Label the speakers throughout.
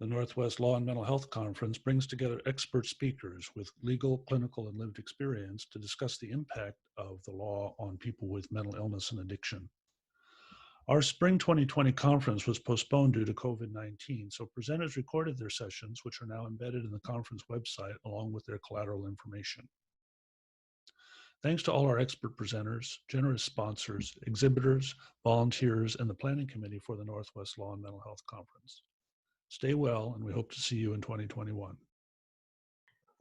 Speaker 1: The Northwest Law and Mental Health Conference brings together expert speakers with legal, clinical, and lived experience to discuss the impact of the law on people with mental illness and addiction. Our spring 2020 conference was postponed due to COVID-19, so presenters recorded their sessions, which are now embedded in the conference website along with their collateral information. Thanks to all our expert presenters, generous sponsors, exhibitors, volunteers, and the planning committee for the Northwest Law and Mental Health Conference. Stay well, and we hope to see you in 2021.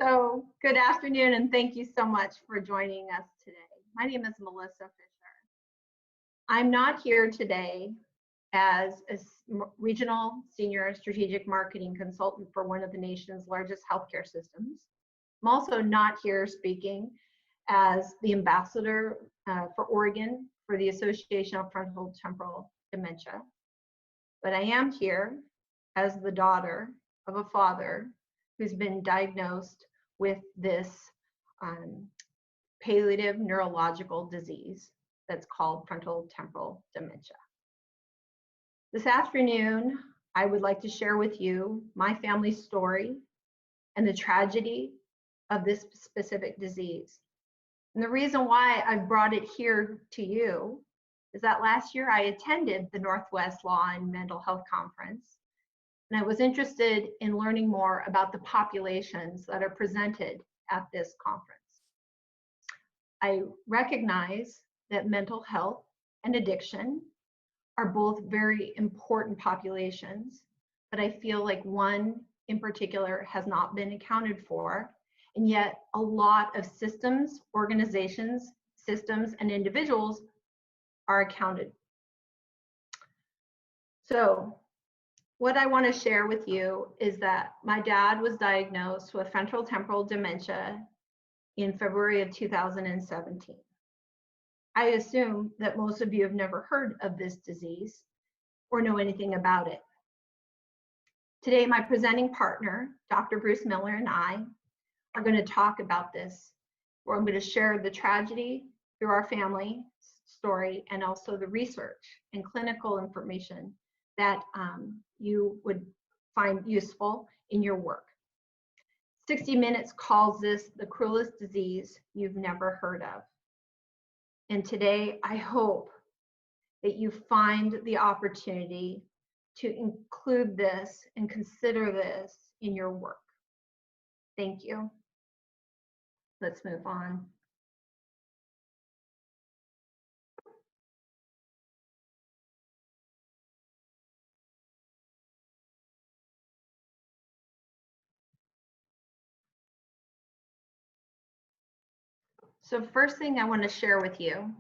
Speaker 2: So, good afternoon, and thank you so much for joining us today. My name is Melissa Fisher. I'm not here today as a regional senior strategic marketing consultant for one of the nation's largest healthcare systems. I'm also not here speaking as the ambassador for Oregon for the Association of Frontotemporal Dementia, but I am here as the daughter of a father who's been diagnosed with this palliative neurological disease that's called frontotemporal dementia. This afternoon, I would like to share with you my family's story and the tragedy of this specific disease. And the reason why I've brought it here to you is that last year I attended the Northwest Law and Mental Health Conference, and I was interested in learning more about the populations that are presented at this conference. I recognize that mental health and addiction are both very important populations, but I feel like one in particular has not been accounted for, and yet a lot of systems, organizations, systems, and individuals are accounted. So what I want to share with you is that my dad was diagnosed with frontotemporal dementia in February of 2017. I assume that most of you have never heard of this disease or know anything about it. Today, my presenting partner, Dr. Bruce Miller, and I are going to talk about this, where I'm going to share the tragedy through our family story and also the research and clinical information that you would find useful in your work. 60 Minutes calls this the cruelest disease you've never heard of. And today, I hope that you find the opportunity to include this and consider this in your work. Thank you. Let's move on. So first thing I want to share with you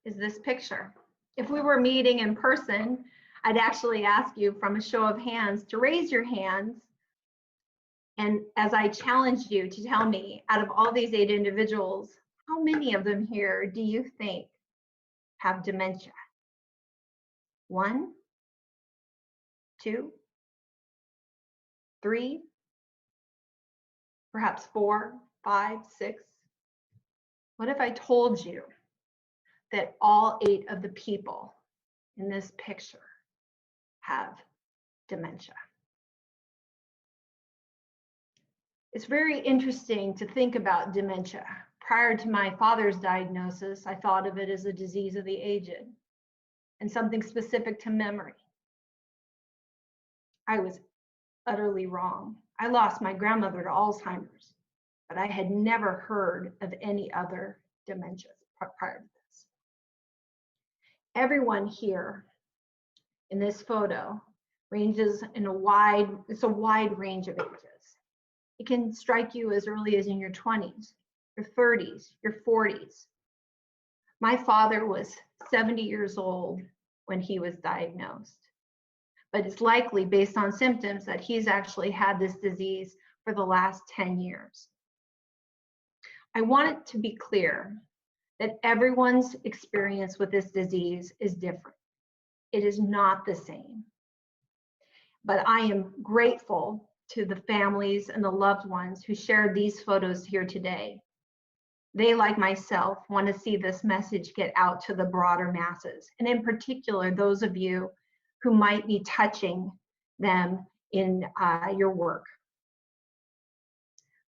Speaker 2: is this picture. If we were meeting in person, I'd actually ask you from a show of hands to raise your hands. And as I challenged you to tell me, out of all these 8 individuals, how many of them here do you think have dementia? 1, 2, 3, perhaps 4, 5, 6. What if I told you that all 8 of the people in this picture have dementia? It's very interesting to think about dementia. Prior to my father's diagnosis, I thought of it as a disease of the aged and something specific to memory. I was utterly wrong. I lost my grandmother to Alzheimer's, but I had never heard of any other dementias prior to this. Everyone here in this photo ranges in a wide range of ages. It can strike you as early as in your 20s, your 30s, your 40s. My father was 70 years old when he was diagnosed, but it's likely based on symptoms that he's actually had this disease for the last 10 years. I want it to be clear that everyone's experience with this disease is different. It is not the same. But I am grateful to the families and the loved ones who shared these photos here today. They, like myself, want to see this message get out to the broader masses, and in particular, those of you who might be touching them in your work.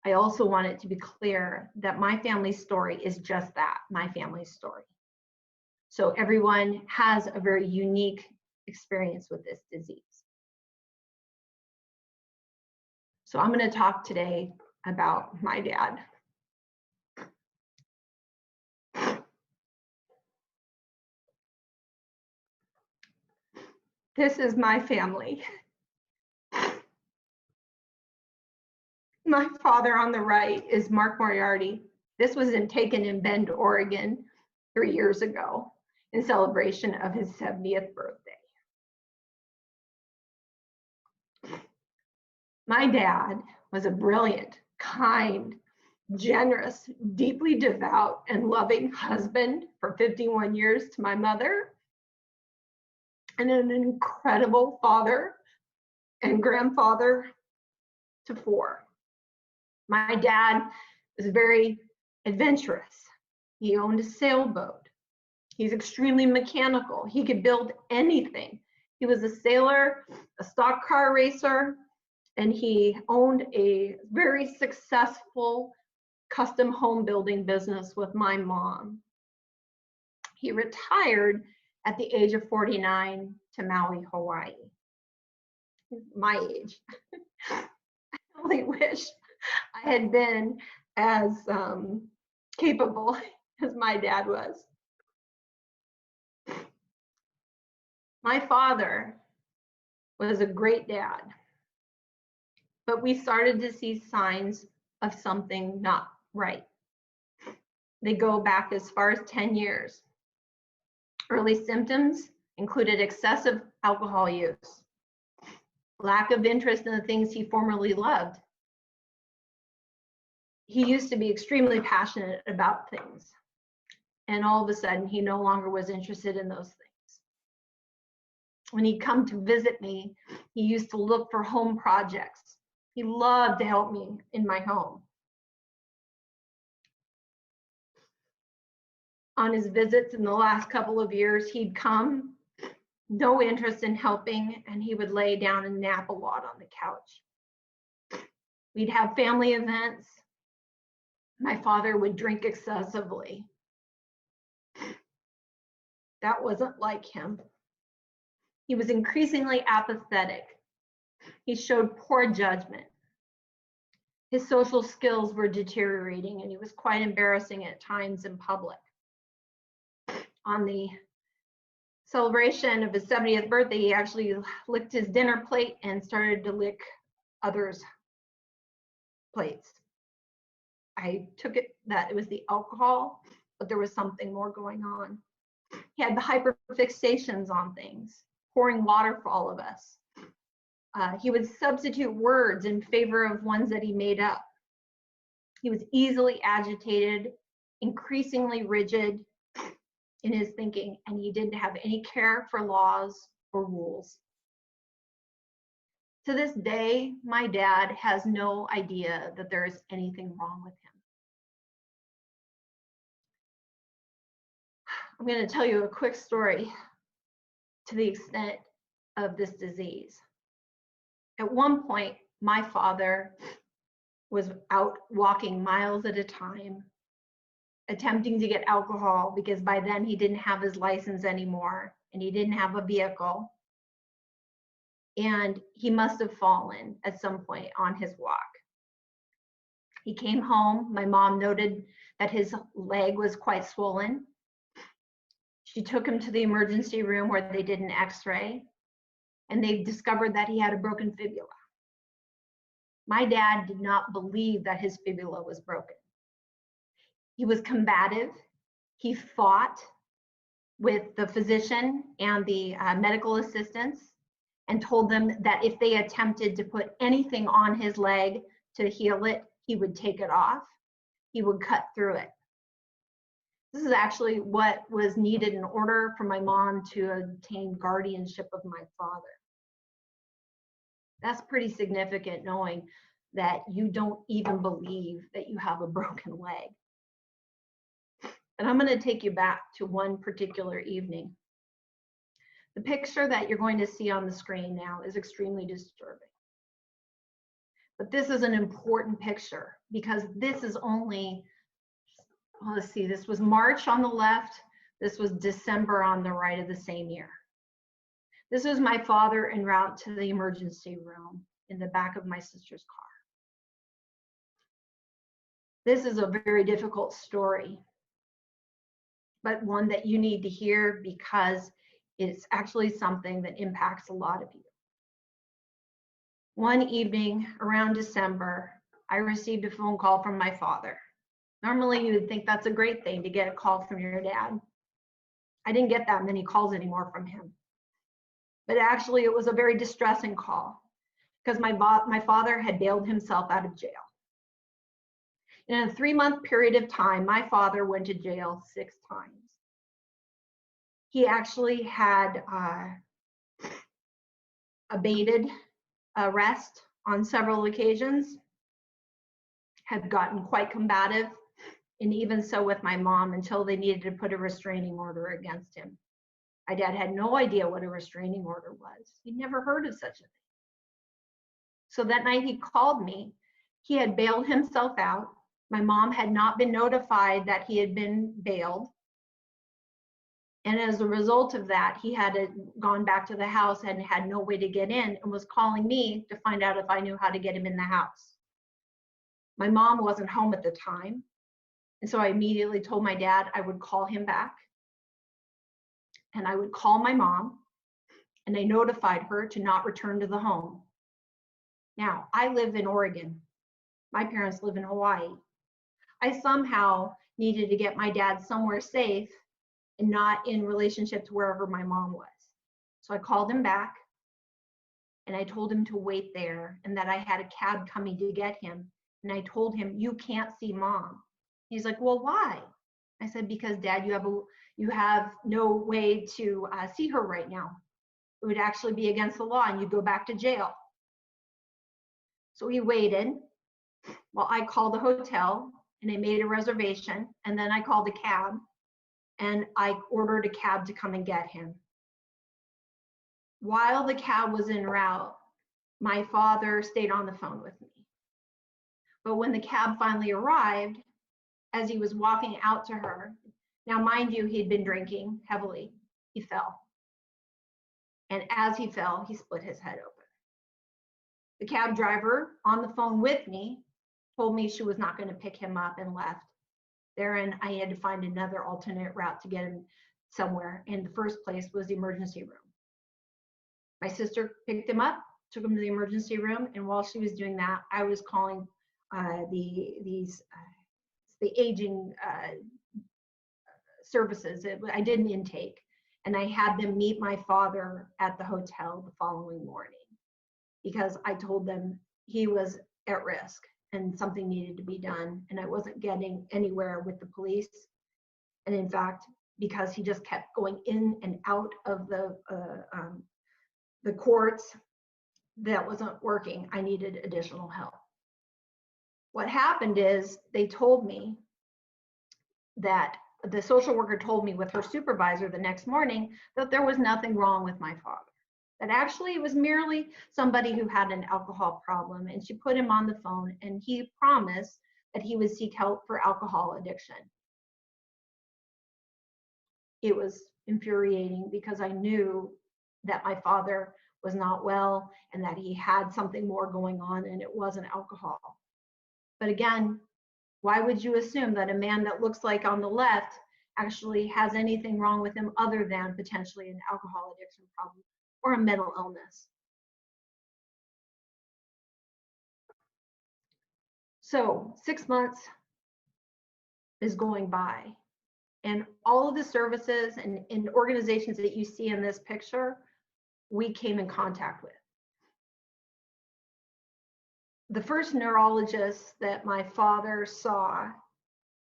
Speaker 2: I also want it to be clear that my family's story is just that, my family's story. So everyone has a very unique experience with this disease. So I'm going to talk today about my dad. This is my family. My father on the right is Mark Moriarty. This was taken in Bend, Oregon 3 years ago in celebration of his 70th birthday. My dad was a brilliant, kind, generous, deeply devout, and loving husband for 51 years to my mother, and an incredible father and grandfather to 4. My dad was very adventurous. He owned a sailboat. He's extremely mechanical. He could build anything. He was a sailor, a stock car racer, and he owned a very successful custom home building business with my mom. He retired at the age of 49 to Maui, Hawaii. My age. I only wish I had been as capable as my dad was. My father was a great dad, but we started to see signs of something not right. They go back as far as 10 years. Early symptoms included excessive alcohol use, lack of interest in the things he formerly loved. He used to be extremely passionate about things, and all of a sudden he no longer was interested in those things. When he'd come to visit me, he used to look for home projects. He loved to help me in my home. On his visits in the last couple of years, he'd come, no interest in helping, and he would lay down and nap a lot on the couch. We'd have family events. My father would drink excessively. That wasn't like him. He was increasingly apathetic. He showed poor judgment. His social skills were deteriorating, and he was quite embarrassing at times in public. On the celebration of his 70th birthday, he actually licked his dinner plate and started to lick others' plates. I took it that it was the alcohol, but there was something more going on. He had the hyperfixations on things, pouring water for all of us. He would substitute words in favor of ones that he made up. He was easily agitated, increasingly rigid in his thinking, and he didn't have any care for laws or rules. To this day, my dad has no idea that there is anything wrong with him. I'm going to tell you a quick story to the extent of this disease. At one point, my father was out walking miles at a time, attempting to get alcohol because by then he didn't have his license anymore and he didn't have a vehicle. And he must have fallen at some point on his walk. He came home. My mom noted that his leg was quite swollen. She took him to the emergency room where they did an x-ray, and they discovered that he had a broken fibula. My dad did not believe that his fibula was broken. He was combative. He fought with the physician and the medical assistants and told them that if they attempted to put anything on his leg to heal it, he would take it off. He would cut through it. This is actually what was needed in order for my mom to obtain guardianship of my father. That's pretty significant, knowing that you don't even believe that you have a broken leg. And I'm going to take you back to one particular evening. The picture that you're going to see on the screen now is extremely disturbing. But this is an important picture because this is only, let's see, this was March on the left, this was December on the right of the same year. This was my father en route to the emergency room in the back of my sister's car. This is a very difficult story, but one that you need to hear because it's actually something that impacts a lot of you. One evening around December, I received a phone call from my father. Normally, you would think that's a great thing to get a call from your dad. I didn't get that many calls anymore from him. But actually, it was a very distressing call because my father had bailed himself out of jail. In a 3-month period of time, my father went to jail 6 times. He actually had abated arrest on several occasions, had gotten quite combative, and even so with my mom until they needed to put a restraining order against him. My dad had no idea what a restraining order was. He'd never heard of such a thing. So that night he called me. He had bailed himself out. My mom had not been notified that he had been bailed. And as a result of that, he had gone back to the house and had no way to get in and was calling me to find out if I knew how to get him in the house. My mom wasn't home at the time. And so I immediately told my dad I would call him back. And I would call my mom, and I notified her to not return to the home. Now, I live in Oregon. My parents live in Hawaii. I somehow needed to get my dad somewhere safe and not in relationship to wherever my mom was. So I called him back, and I told him to wait there and that I had a cab coming to get him. And I told him, you can't see mom. He's like, well, why? I said, because Dad, you have no way to see her right now. It would actually be against the law and you'd go back to jail. So he waited while I called the hotel and I made a reservation, and then I called a cab and I ordered a cab to come and get him. While the cab was en route, my father stayed on the phone with me. But when the cab finally arrived, as he was walking out to her, now mind you, he'd been drinking heavily, he fell. And as he fell, he split his head open. The cab driver on the phone with me told me she was not going to pick him up and left. Therein, I had to find another alternate route to get him somewhere. And the first place was the emergency room. My sister picked him up, took him to the emergency room, and while she was doing that, I was calling the aging services. I did an intake, and I had them meet my father at the hotel the following morning because I told them he was at risk and something needed to be done, and I wasn't getting anywhere with the police. And in fact, because he just kept going in and out of the courts, that wasn't working. I needed additional help. What happened is they told me that the social worker told me with her supervisor the next morning that there was nothing wrong with my father. That actually it was merely somebody who had an alcohol problem, and she put him on the phone and he promised that he would seek help for alcohol addiction. It was infuriating because I knew that my father was not well and that he had something more going on, and it wasn't alcohol. But again, why would you assume that a man that looks like on the left actually has anything wrong with him other than potentially an alcohol addiction problem or a mental illness? So 6 months is going by, and all of the services and organizations that you see in this picture, we came in contact with. The first neurologist that my father saw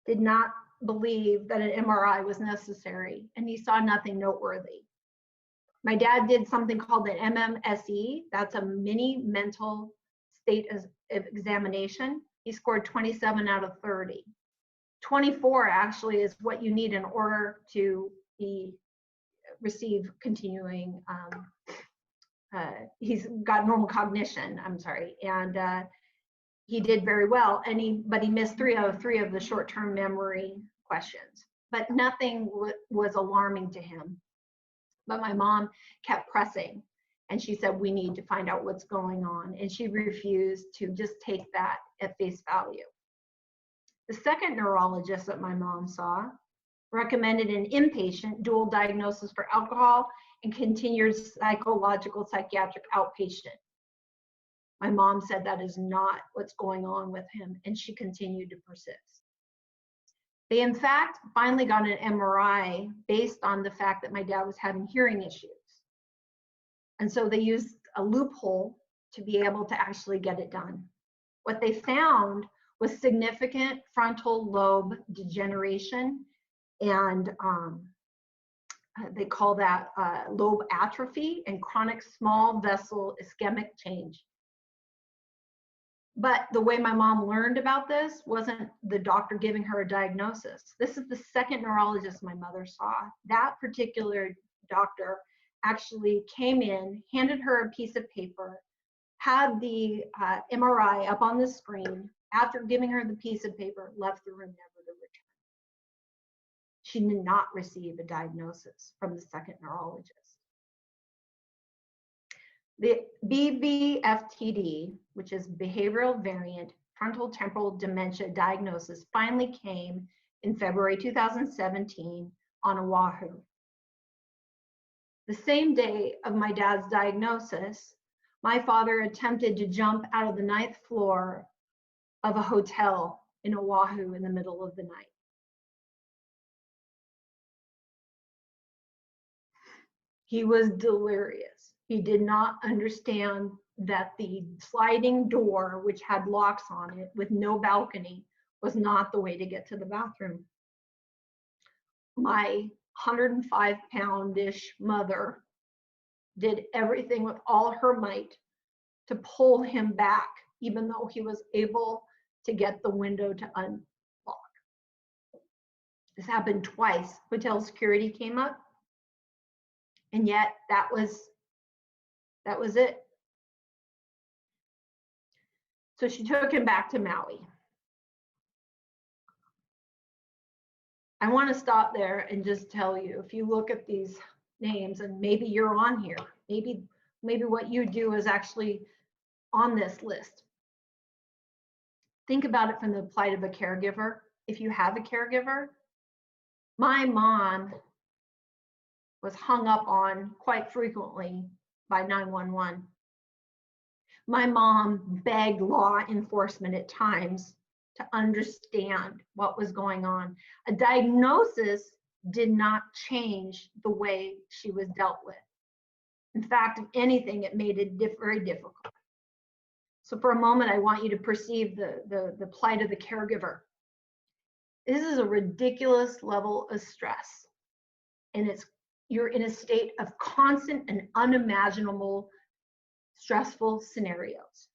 Speaker 2: did not believe that an MRI was necessary, and he saw nothing noteworthy. My dad did something called an MMSE. That's a mini mental state examination. He scored 27 out of 30. 24 actually is what you need in order to receive continuing, he's got normal cognition, I'm sorry, and he did very well, but he missed 3 out of 3 of the short-term memory questions, but nothing was alarming to him. But my mom kept pressing, and she said, we need to find out what's going on, and she refused to just take that at face value. The second neurologist that my mom saw recommended an inpatient dual diagnosis for alcohol and continued psychological psychiatric outpatient. My mom said that is not what's going on with him, and she continued to persist. They, in fact, finally got an MRI based on the fact that my dad was having hearing issues. And so they used a loophole to be able to actually get it done. What they found was significant frontal lobe degeneration, and they call that lobe atrophy and chronic small vessel ischemic change. But the way my mom learned about this wasn't the doctor giving her a diagnosis. This is the second neurologist my mother saw. That particular doctor actually came in, handed her a piece of paper, had the MRI up on the screen. After giving her the piece of paper, left the room, never to return. She did not receive a diagnosis from the second neurologist. The BVFTD, which is behavioral variant frontotemporal dementia diagnosis, finally came in February 2017 on Oahu. The same day of my dad's diagnosis, my father attempted to jump out of the 9th floor of a hotel in Oahu in the middle of the night. He was delirious. He did not understand that the sliding door, which had locks on it with no balcony, was not the way to get to the bathroom. My 105-pound-ish mother did everything with all her might to pull him back, even though he was able to get the window to unlock. This happened twice. Hotel security came up, and yet that was it. So she took him back to Maui. I want to stop there and just tell you, if you look at these names, and maybe you're on here, maybe what you do is actually on this list. Think about it from the plight of a caregiver. If you have a caregiver, my mom was hung up on quite frequently by 911. My mom begged law enforcement at times to understand what was going on. A diagnosis did not change the way she was dealt with. In fact, if anything, it made it very difficult. So for a moment, I want you to perceive the plight of the caregiver. This is a ridiculous level of stress, and you're in a state of constant and unimaginable stressful scenarios,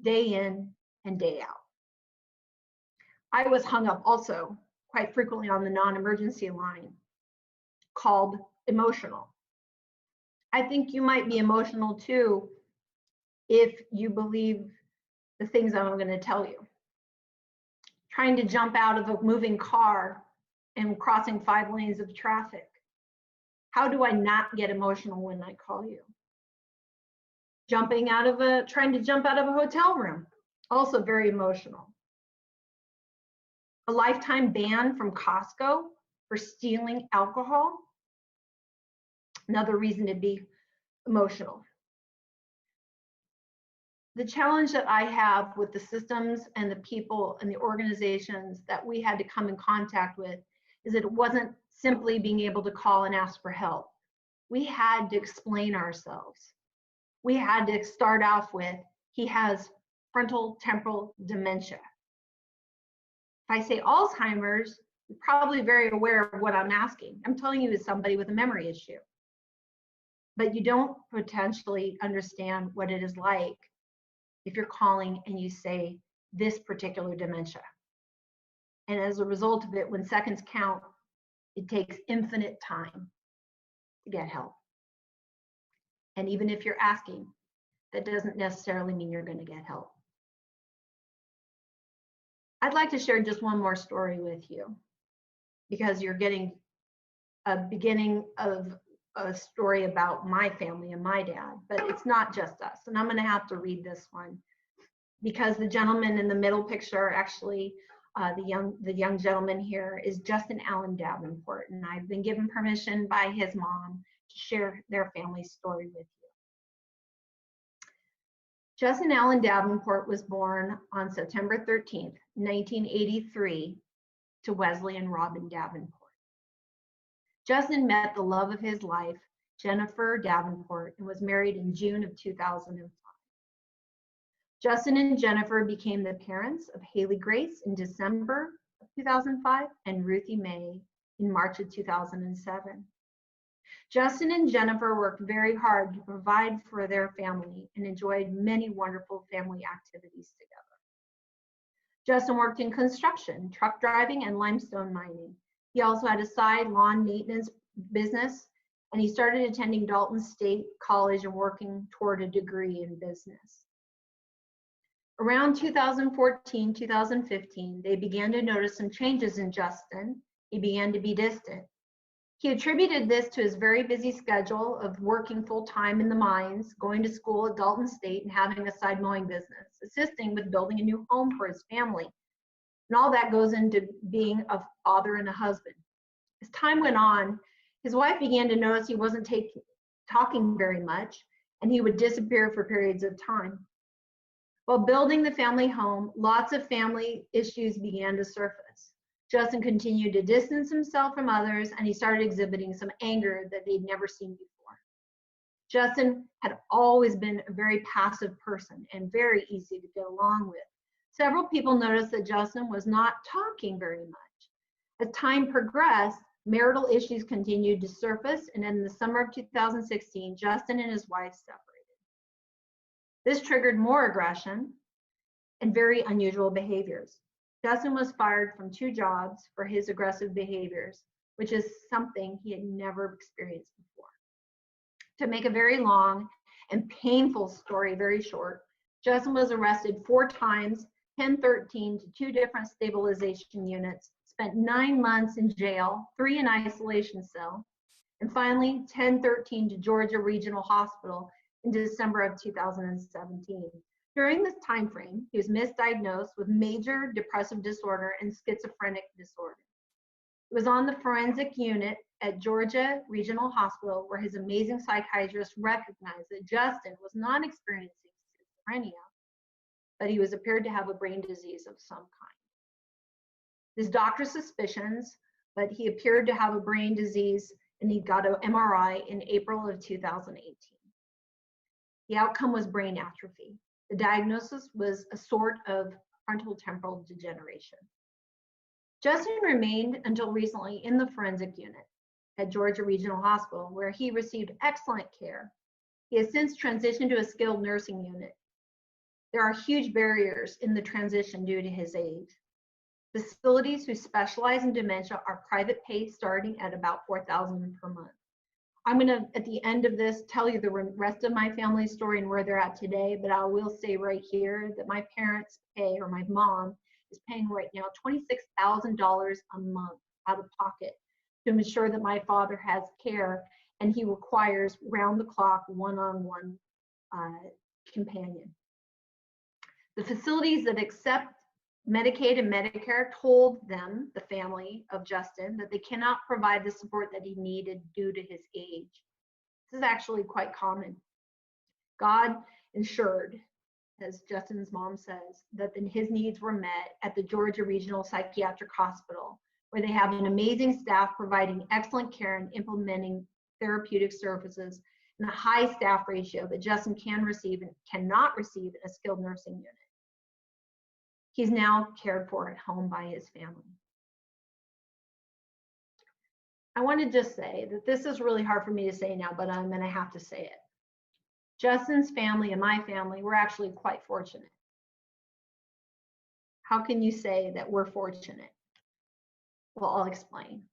Speaker 2: day in and day out. I was hung up also quite frequently on the non-emergency line called emotional. I think you might be emotional too if you believe the things I'm going to tell you. Trying to jump out of a moving car and crossing 5 lanes of traffic. How do I not get emotional when I call you? Trying to jump out of a hotel room, also very emotional. A lifetime ban from Costco for stealing alcohol, another reason to be emotional. The challenge that I have with the systems and the people and the organizations that we had to come in contact with is that it wasn't simply being able to call and ask for help. We had to explain ourselves. We had to start off with, he has frontotemporal dementia. If I say Alzheimer's, you're probably very aware of what I'm asking. I'm telling you as somebody with a memory issue. But you don't potentially understand what it is like if you're calling and you say this particular dementia. And as a result of it, when seconds count, it takes infinite time to get help. And even if you're asking, that doesn't necessarily mean you're going to get help. I'd like to share just one more story with you, because you're getting a beginning of a story about my family and my dad, but it's not just us. And I'm going to have to read this one because the gentleman in the middle picture, actually, the young gentleman here is Justin Allen Davenport, and I've been given permission by his mom to share their family story with you. Justin Allen Davenport was born on September 13th, 1983, to Wesley and Robin Davenport. Justin met the love of his life, Jennifer Davenport, and was married in June of 2005. Justin and Jennifer became the parents of Haley Grace in December of 2005 and Ruthie Mae in March of 2007. Justin and Jennifer worked very hard to provide for their family and enjoyed many wonderful family activities together. Justin worked in construction, truck driving, and limestone mining. He also had a side lawn maintenance business, and he started attending Dalton State College and working toward a degree in business. Around 2014, 2015, they began to notice some changes in Justin. He began to be distant. He attributed this to his very busy schedule of working full-time in the mines, going to school at Dalton State, and having a side mowing business, assisting with building a new home for his family. And all that goes into being a father and a husband. As time went on, his wife began to notice he wasn't talking very much, and he would disappear for periods of time. While building the family home, lots of family issues began to surface. Justin continued to distance himself from others, and he started exhibiting some anger that they'd never seen before. Justin had always been a very passive person and very easy to get along with. Several people noticed that Justin was not talking very much. As time progressed, marital issues continued to surface, and in the summer of 2016, Justin and his wife separated. This triggered more aggression and very unusual behaviors. Justin was fired from 2 jobs for his aggressive behaviors, which is something he had never experienced before. To make a very long and painful story very short, Justin was arrested 4 times, 10-13 to 2 different stabilization units, spent 9 months in jail, 3 in isolation cell, and finally 10-13 to Georgia Regional Hospital in December of 2017. During this time frame, he was misdiagnosed with major depressive disorder and schizophrenic disorder. He was on the forensic unit at Georgia Regional Hospital, where his amazing psychiatrist recognized that Justin was not experiencing schizophrenia, but he was appeared to have a brain disease of some kind. His doctor's suspicions, but he appeared to have a brain disease, and he got an MRI in April of 2018. The outcome was brain atrophy. The diagnosis was a sort of frontotemporal degeneration. Justin remained until recently in the forensic unit at Georgia Regional Hospital, where he received excellent care. He has since transitioned to a skilled nursing unit. There are huge barriers in the transition due to his age. Facilities who specialize in dementia are private pay, starting at about $4,000 per month. I'm going to, at the end of this, tell you the rest of my family story and where they're at today, but I will say right here that my parents pay, or my mom is paying right now, $26,000 a month out of pocket to ensure that my father has care, and he requires round-the-clock, one-on-one companion. The facilities that accept Medicaid and Medicare told them, the family of Justin, that they cannot provide the support that he needed due to his age. This is actually quite common. God ensured, as Justin's mom says, that his needs were met at the Georgia Regional Psychiatric Hospital, where they have an amazing staff providing excellent care and implementing therapeutic services, and a high staff ratio that Justin can receive and cannot receive in a skilled nursing unit. He's now cared for at home by his family. I want to just say that this is really hard for me to say now, but I'm going to have to say it. Justin's family and my family were actually quite fortunate. How can you say that we're fortunate? Well, I'll explain.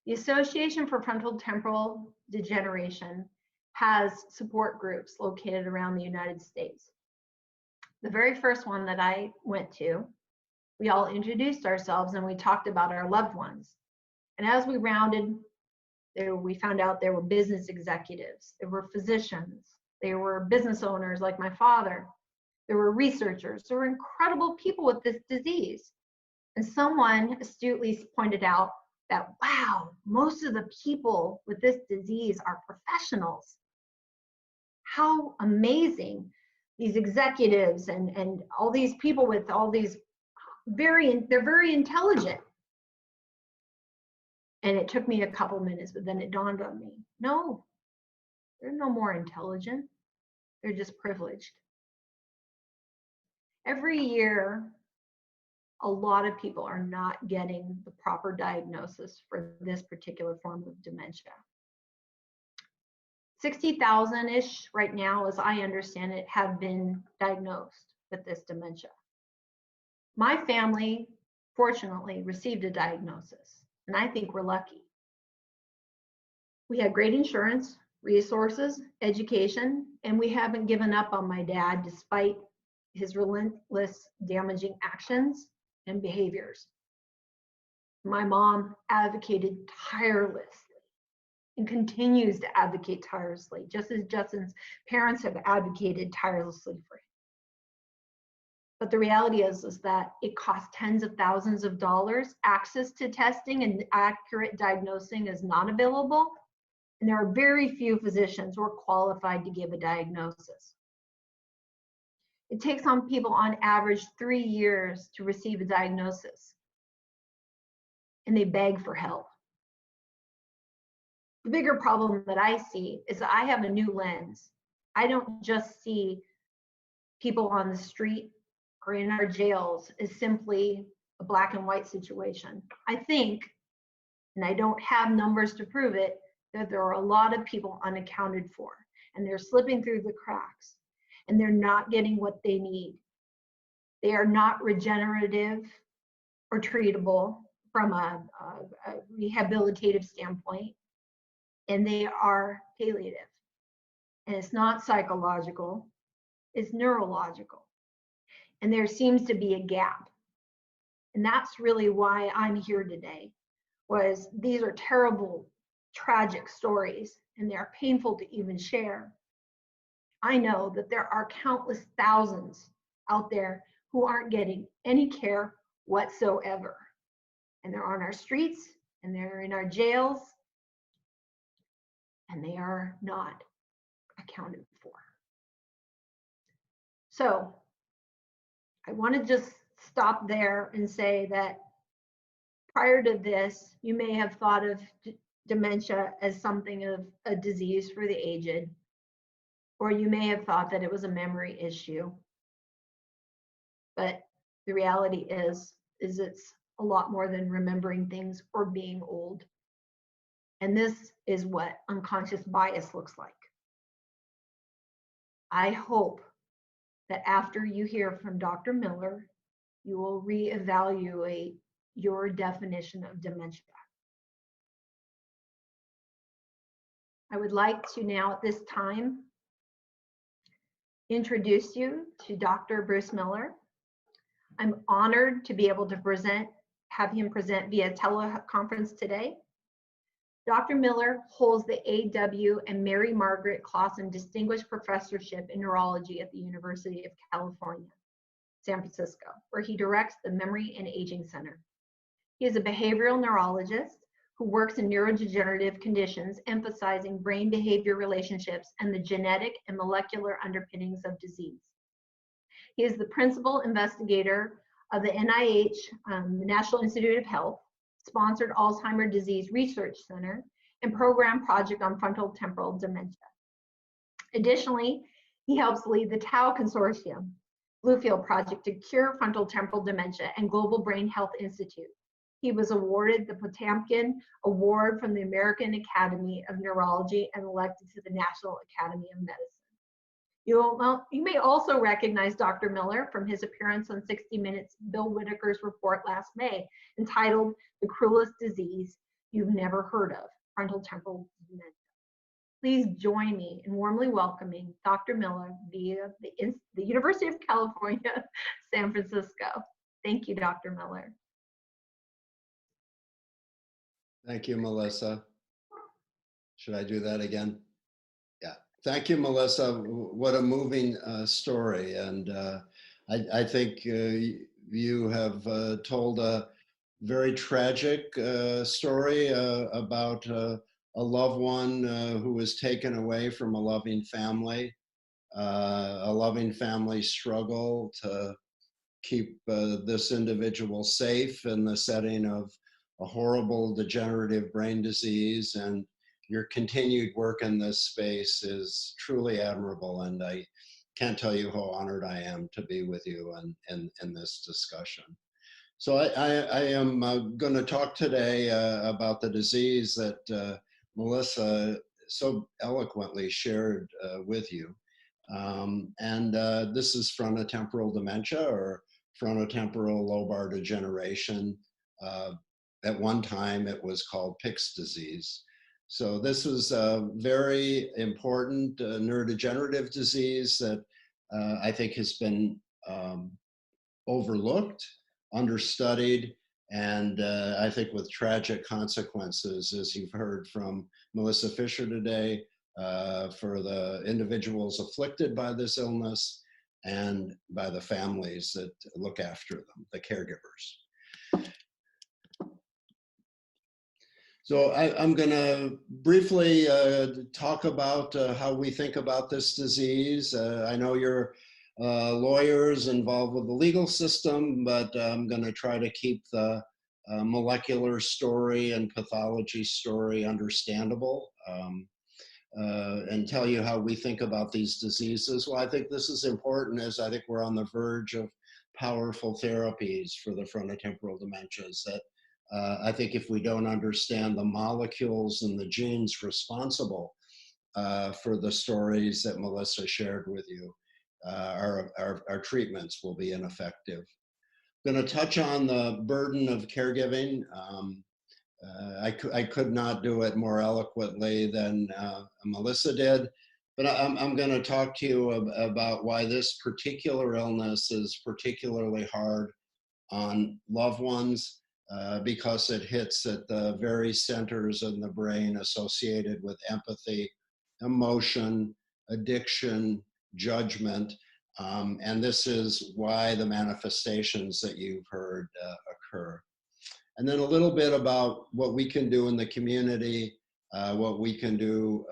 Speaker 2: The Association for Frontotemporal Degeneration has support groups located around the United States. The very first one that I went to, we all introduced ourselves and we talked about our loved ones. And as we rounded, we found out there were business executives, there were physicians, there were business owners like my father, there were researchers, there were incredible people with this disease. And someone astutely pointed out that, wow, most of the people with this disease are professionals. How amazing. These executives and all these people with all these they're very intelligent. And it took me a couple minutes, but then it dawned on me, no, they're no more intelligent. They're just privileged. Every year, a lot of people are not getting the proper diagnosis for this particular form of dementia. 60,000-ish right now, as I understand it, have been diagnosed with this dementia. My family, fortunately, received a diagnosis, and I think we're lucky. We had great insurance, resources, education, and we haven't given up on my dad despite his relentless damaging actions and behaviors. My mom advocated tirelessly and continues to advocate tirelessly, just as Justin's parents have advocated tirelessly for him. But the reality is that it costs tens of thousands of dollars. Access to testing and accurate diagnosing is not available, and there are very few physicians who are qualified to give a diagnosis. It takes on people on average 3 years to receive a diagnosis, and they beg for help. The bigger problem that I see is that I have a new lens. I don't just see people on the street or in our jails as simply a black and white situation. I think, and I don't have numbers to prove it, that there are a lot of people unaccounted for, and they're slipping through the cracks, and they're not getting what they need. They are not regenerative or treatable from a rehabilitative standpoint, and they are palliative. And it's not psychological, it's neurological. And there seems to be a gap. And that's really why I'm here today, was these are terrible, tragic stories, and they're painful to even share. I know that there are countless thousands out there who aren't getting any care whatsoever. And they're on our streets, and they're in our jails, and they are not accounted for. So I want to just stop there and say that prior to this, you may have thought of dementia as something of a disease for the aged, or you may have thought that it was a memory issue. But the reality is it's a lot more than remembering things or being old. And this is what unconscious bias looks like. I hope that after you hear from Dr. Miller, you will reevaluate your definition of dementia. I would like to now at this time introduce you to Dr. Bruce Miller. I'm honored to be able to have him present via teleconference today. Dr. Miller holds the A.W. and Mary Margaret Clausen Distinguished Professorship in Neurology at the University of California, San Francisco, where he directs the Memory and Aging Center. He is a behavioral neurologist who works in neurodegenerative conditions, emphasizing brain behavior relationships and the genetic and molecular underpinnings of disease. He is the principal investigator of the NIH, the National Institute of Health, sponsored Alzheimer's Disease Research Center, and program project on frontotemporal dementia. Additionally, he helps lead the Tau Consortium, Bluefield Project to cure frontotemporal dementia, and Global Brain Health Institute. He was awarded the Potamkin Award from the American Academy of Neurology and elected to the National Academy of Medicine. You may also recognize Dr. Miller from his appearance on 60 Minutes Bill Whitaker's report last May, entitled "The Cruelest Disease You've Never Heard of, Frontotemporal Dementia." Please join me in warmly welcoming Dr. Miller via the University of California, San Francisco. Thank you, Dr. Miller.
Speaker 3: Thank you, Melissa. Should I do that again? Yeah. Thank you, Melissa. What a moving story. And I think you have told a very tragic story about a loved one who was taken away from a loving family struggle to keep this individual safe in the setting of a horrible degenerative brain disease. And your continued work in this space is truly admirable. And I can't tell you how honored I am to be with you in this discussion. So I am going to talk today about the disease that Melissa so eloquently shared with you. This is frontotemporal dementia, or frontotemporal lobar degeneration. At one time, it was called Pick's disease. So this was a very important neurodegenerative disease that I think has been overlooked, understudied, and I think with tragic consequences, as you've heard from Melissa Fisher today, for the individuals afflicted by this illness and by the families that look after them, the caregivers. So I'm going to briefly talk about how we think about this disease. I know you're lawyers involved with the legal system, but I'm going to try to keep the molecular story and pathology story understandable and tell you how we think about these diseases. Well, I think this is important, as I think we're on the verge of powerful therapies for the frontotemporal dementias that I think if we don't understand the molecules and the genes responsible for the stories that Melissa shared with you, our treatments will be ineffective. I'm going to touch on the burden of caregiving. I could not do it more eloquently than Melissa did, but I'm going to talk to you about why this particular illness is particularly hard on loved ones because it hits at the very centers in the brain associated with empathy, emotion, addiction, judgment, and this is why the manifestations that you've heard occur. And then a little bit about what we can do in the community, what we can do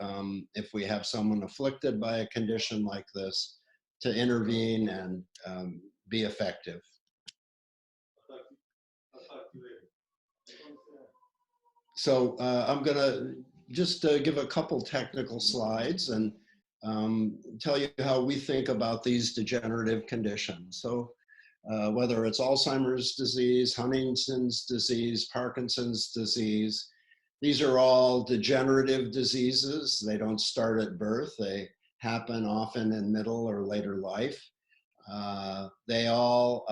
Speaker 3: if we have someone afflicted by a condition like this to intervene and be effective. So I'm going to just give a couple technical slides and tell you how we think about these degenerative conditions. So whether it's Alzheimer's disease, Huntington's disease, Parkinson's disease, these are all degenerative diseases. They don't start at birth. They happen often in middle or later life. They all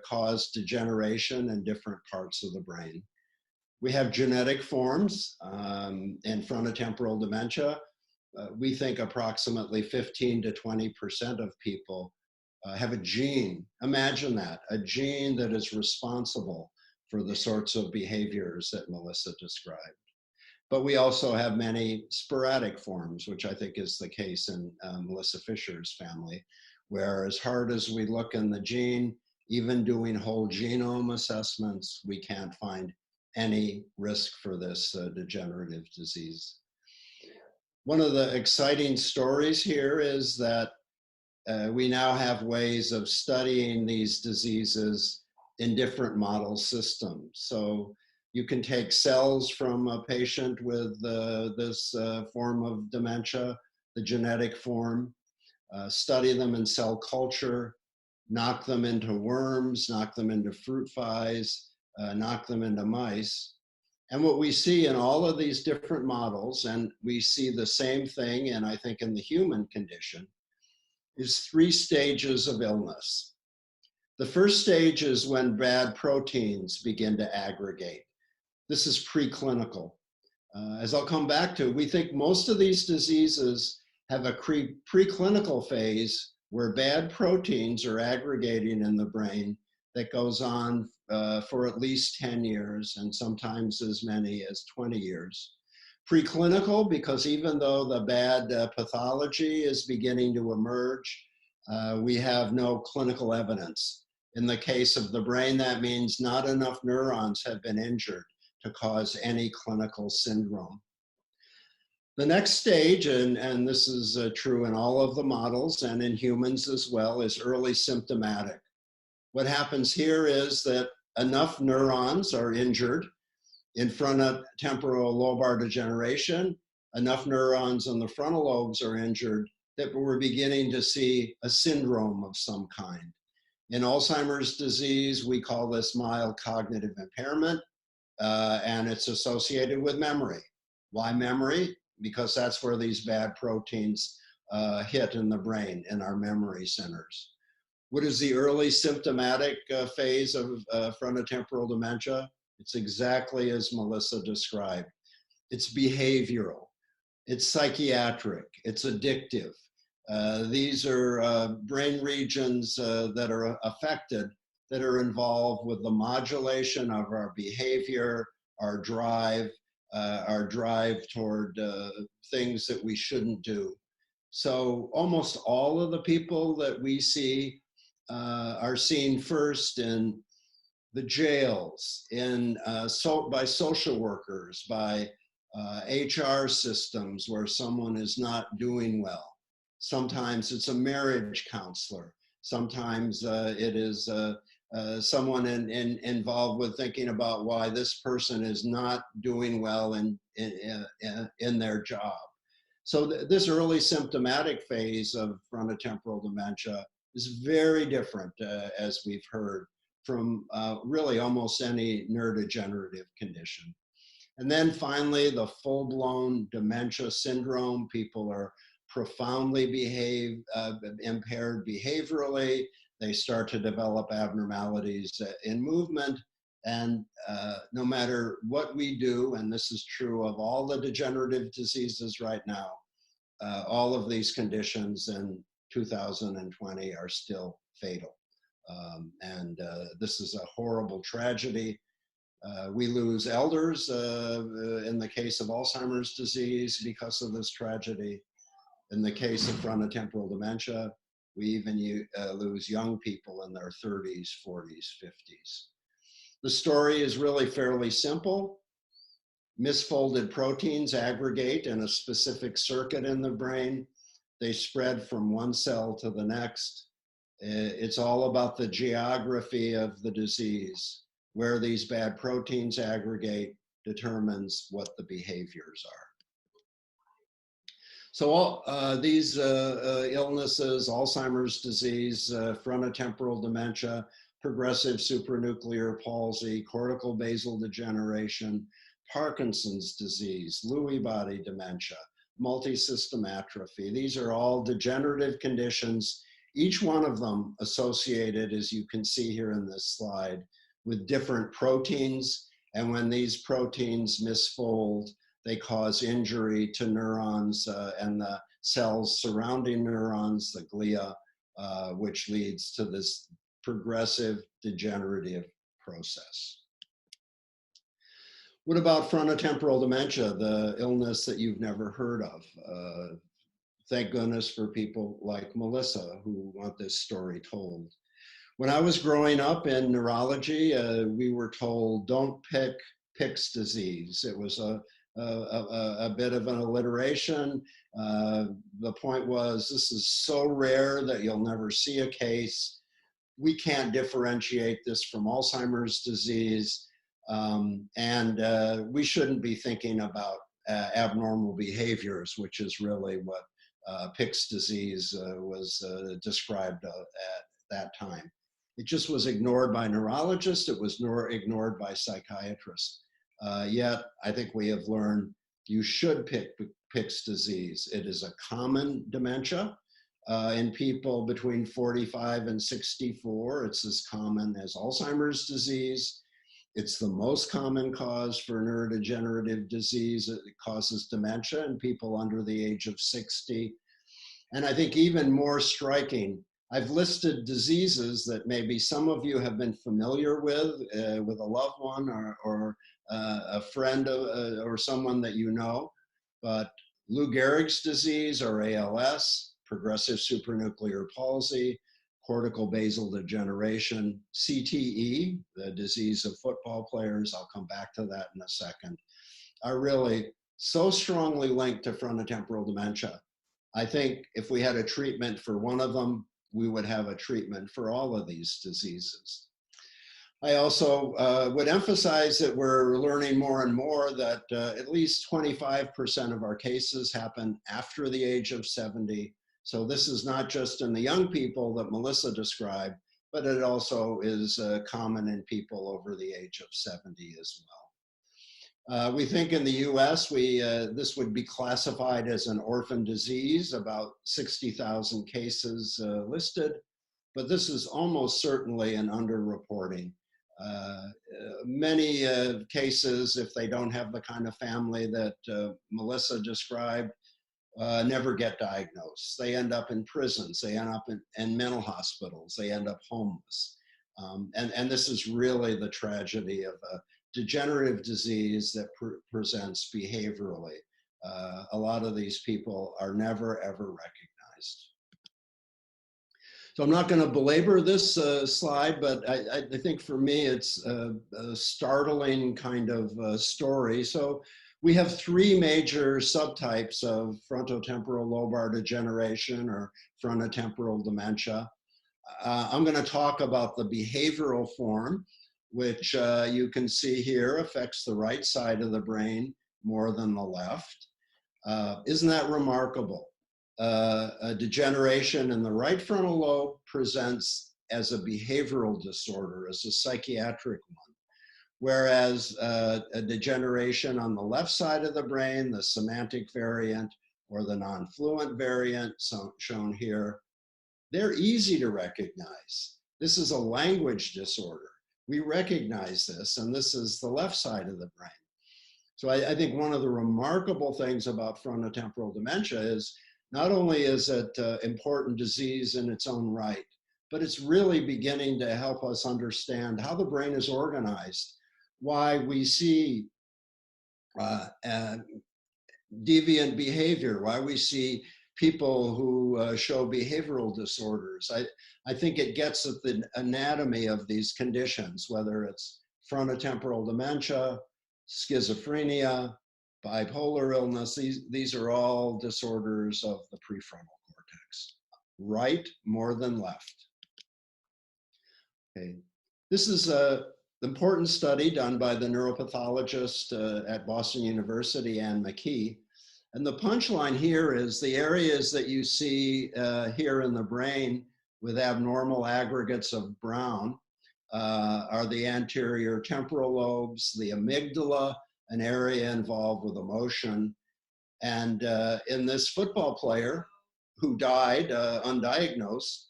Speaker 3: cause degeneration in different parts of the brain. We have genetic forms in frontotemporal dementia. We think approximately 15 to 20% of people have a gene. Imagine that, a gene that is responsible for the sorts of behaviors that Melissa described. But we also have many sporadic forms, which I think is the case in Melissa Fisher's family, where as hard as we look in the gene, even doing whole genome assessments, we can't find any risk for this degenerative disease. One of the exciting stories here is that we now have ways of studying these diseases in different model systems. So you can take cells from a patient with this form of dementia, the genetic form, study them in cell culture, knock them into worms, knock them into fruit flies, knock them into mice. And what we see in all of these different models, and we see the same thing, and I think in the human condition, is 3 stages of illness. The first stage is when bad proteins begin to aggregate. This is preclinical. As I'll come back to, we think most of these diseases have a preclinical phase where bad proteins are aggregating in the brain that goes on for at least 10 years and sometimes as many as 20 years. Preclinical, because even though the bad pathology is beginning to emerge, we have no clinical evidence. In the case of the brain, that means not enough neurons have been injured to cause any clinical syndrome. The next stage, and this is true in all of the models and in humans as well, is early symptomatic. What happens here is that enough neurons are injured in frontotemporal lobar degeneration, enough neurons in the frontal lobes are injured that we're beginning to see a syndrome of some kind. In Alzheimer's disease, we call this mild cognitive impairment, and it's associated with memory. Why memory? Because that's where these bad proteins hit in the brain, in our memory centers. What is the early symptomatic phase of frontotemporal dementia? It's exactly as Melissa described. It's behavioral, it's psychiatric, it's addictive. These are brain regions that are affected, that are involved with the modulation of our behavior, our drive toward things that we shouldn't do. So almost all of the people that we see are seen first in the jails, by social workers, by HR systems where someone is not doing well. Sometimes it's a marriage counselor. Sometimes it is someone involved with thinking about why this person is not doing well in their job. So this early symptomatic phase of frontotemporal dementia is very different, as we've heard, from really almost any neurodegenerative condition. And then finally, the full-blown dementia syndrome. People are profoundly impaired behaviorally. They start to develop abnormalities in movement. And no matter what we do, and this is true of all the degenerative diseases right now, all of these conditions in 2020 are still fatal. This is a horrible tragedy. We lose elders in the case of Alzheimer's disease because of this tragedy. In the case of frontotemporal dementia, we even lose young people in their 30s, 40s, 50s. The story is really fairly simple. Misfolded proteins aggregate in a specific circuit in the brain. They spread from one cell to the next. It's all about the geography of the disease. Where these bad proteins aggregate determines what the behaviors are. So all these illnesses, Alzheimer's disease, frontotemporal dementia, progressive supranuclear palsy, cortical basal degeneration, Parkinson's disease, Lewy body dementia, multisystem atrophy. These are all degenerative conditions, each one of them associated, as you can see here in this slide, with different proteins. And when these proteins misfold, they cause injury to neurons and the cells surrounding neurons, the glia, which leads to this progressive degenerative process. What about frontotemporal dementia, the illness that you've never heard of? Thank goodness for people like Melissa who want this story told. When I was growing up in neurology, we were told, don't pick Pick's disease. It was a bit of an alliteration. The point was, this is so rare that you'll never see a case. We can't differentiate this from Alzheimer's disease. We shouldn't be thinking about abnormal behaviors, which is really what Pick's disease was described at that time. It just was ignored by neurologists. It was ignored by psychiatrists. Yet, I think we have learned you should pick Pick's disease. It is a common dementia. In people between 45 and 64, it's as common as Alzheimer's disease. It's the most common cause for neurodegenerative disease. It causes dementia in people under the age of 60. And I think even more striking, I've listed diseases that maybe some of you have been familiar with a loved one or a friend or someone that you know. But Lou Gehrig's disease, or ALS, progressive supranuclear palsy, cortical basal degeneration, CTE, the disease of football players, I'll come back to that in a second, are really so strongly linked to frontotemporal dementia. I think if we had a treatment for one of them, we would have a treatment for all of these diseases. I also would emphasize that we're learning more and more that at least 25% of our cases happen after the age of 70. So this is not just in the young people that Melissa described, but it also is common in people over the age of 70 as well. We think in the US, this would be classified as an orphan disease, about 60,000 cases listed, but this is almost certainly an underreporting. Many cases, if they don't have the kind of family that Melissa described, never get diagnosed. They end up in prisons, they end up in mental hospitals, they end up homeless. And this is really the tragedy of a degenerative disease that presents behaviorally. A lot of these people are never, ever recognized. So I'm not going to belabor this slide, but I think for me it's a startling kind of story. So we have three major subtypes of frontotemporal lobar degeneration or frontotemporal dementia. I'm going to talk about the behavioral form, which you can see here affects the right side of the brain more than the left. Isn't that remarkable? A degeneration in the right frontal lobe presents as a behavioral disorder, as a psychiatric one, whereas a degeneration on the left side of the brain, the semantic variant or the non-fluent variant shown here, they're easy to recognize. This is a language disorder. We recognize this, and this is the left side of the brain. So I think one of the remarkable things about frontotemporal dementia is not only is it an important disease in its own right, but it's really beginning to help us understand how the brain is organized, why we see deviant behavior, why we see people who show behavioral disorders. I think it gets at the anatomy of these conditions, whether it's frontotemporal dementia, schizophrenia, bipolar illness. These are all disorders of the prefrontal cortex, right more than left. Okay. This is an important study done by the neuropathologist at Boston University, Anne McKee. And the punchline here is the areas that you see here in the brain with abnormal aggregates of brown are the anterior temporal lobes, the amygdala, an area involved with emotion. And in this football player who died undiagnosed,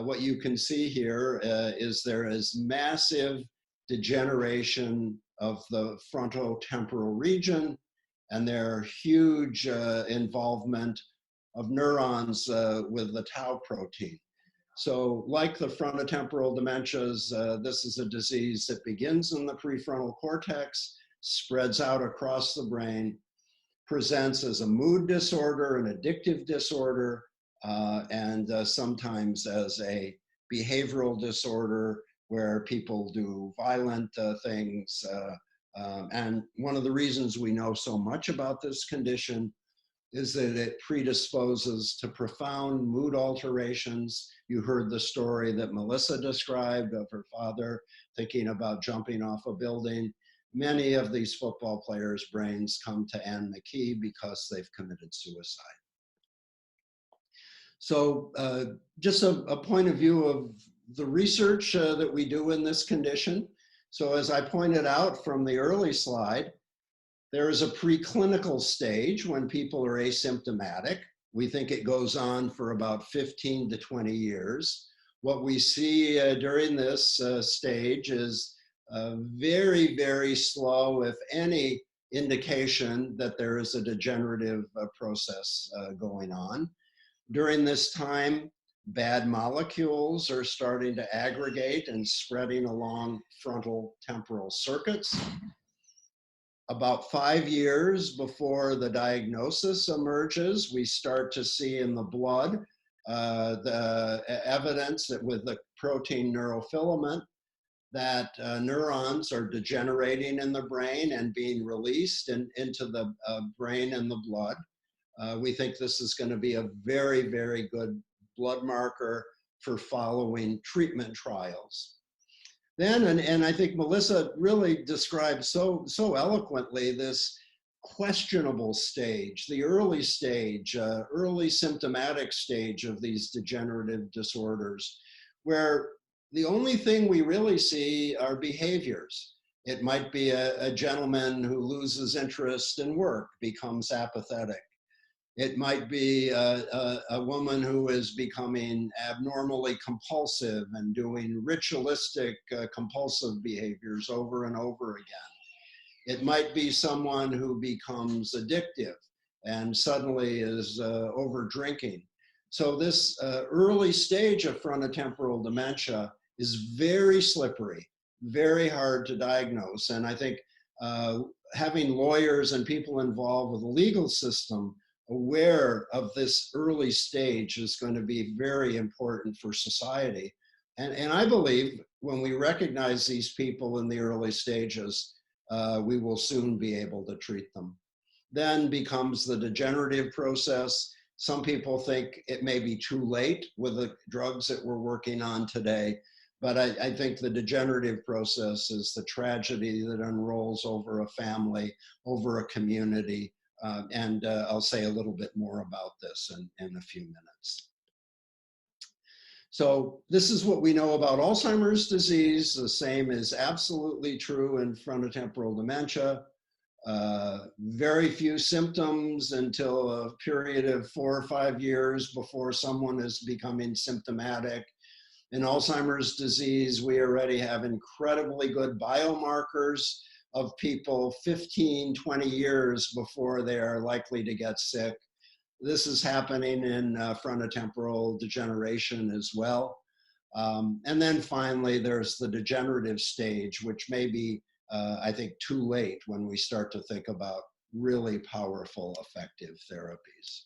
Speaker 3: what you can see here is there is massive degeneration of the frontotemporal region, and there are huge involvement of neurons with the tau protein. So like the frontotemporal dementias, this is a disease that begins in the prefrontal cortex, spreads out across the brain, presents as a mood disorder, an addictive disorder, and sometimes as a behavioral disorder where people do violent things. And one of the reasons we know so much about this condition is that it predisposes to profound mood alterations. You heard the story that Melissa described of her father thinking about jumping off a building. Many of these football players' brains come to Anne McKee because they've committed suicide. So just a point of view of the research that we do in this condition. So as I pointed out from the early slide, there is a preclinical stage when people are asymptomatic. We think it goes on for about 15 to 20 years. What we see during this stage is very, very slow, if any, indication that there is a degenerative process going on. During this time, bad molecules are starting to aggregate and spreading along frontal temporal circuits. About 5 years before the diagnosis emerges, we start to see in the blood the evidence that with the protein neurofilament that neurons are degenerating in the brain and being released into the brain and the blood. We think this is going to be a very, very good blood marker for following treatment trials. Then, and I think Melissa really described so eloquently this questionable stage, the early stage, early symptomatic stage of these degenerative disorders, where the only thing we really see are behaviors. It might be a gentleman who loses interest in work, becomes apathetic. It might be a woman who is becoming abnormally compulsive and doing ritualistic compulsive behaviors over and over again. It might be someone who becomes addictive and suddenly is over drinking. So this early stage of frontotemporal dementia is very slippery, very hard to diagnose. And I think having lawyers and people involved with the legal system aware of this early stage is going to be very important for society. And I believe when we recognize these people in the early stages, we will soon be able to treat them. Then becomes the degenerative process. Some people think it may be too late with the drugs that we're working on today, but I think the degenerative process is the tragedy that unrolls over a family, over a community, and I'll say a little bit more about this in a few minutes. So this is what we know about Alzheimer's disease. The same is absolutely true in frontotemporal dementia. Very few symptoms until a period of 4 or 5 years before someone is becoming symptomatic. In Alzheimer's disease, we already have incredibly good biomarkers of people 15, 20 years before they are likely to get sick. This is happening in frontotemporal degeneration as well. And then finally, there's the degenerative stage, which may be, I think, too late when we start to think about really powerful, effective therapies.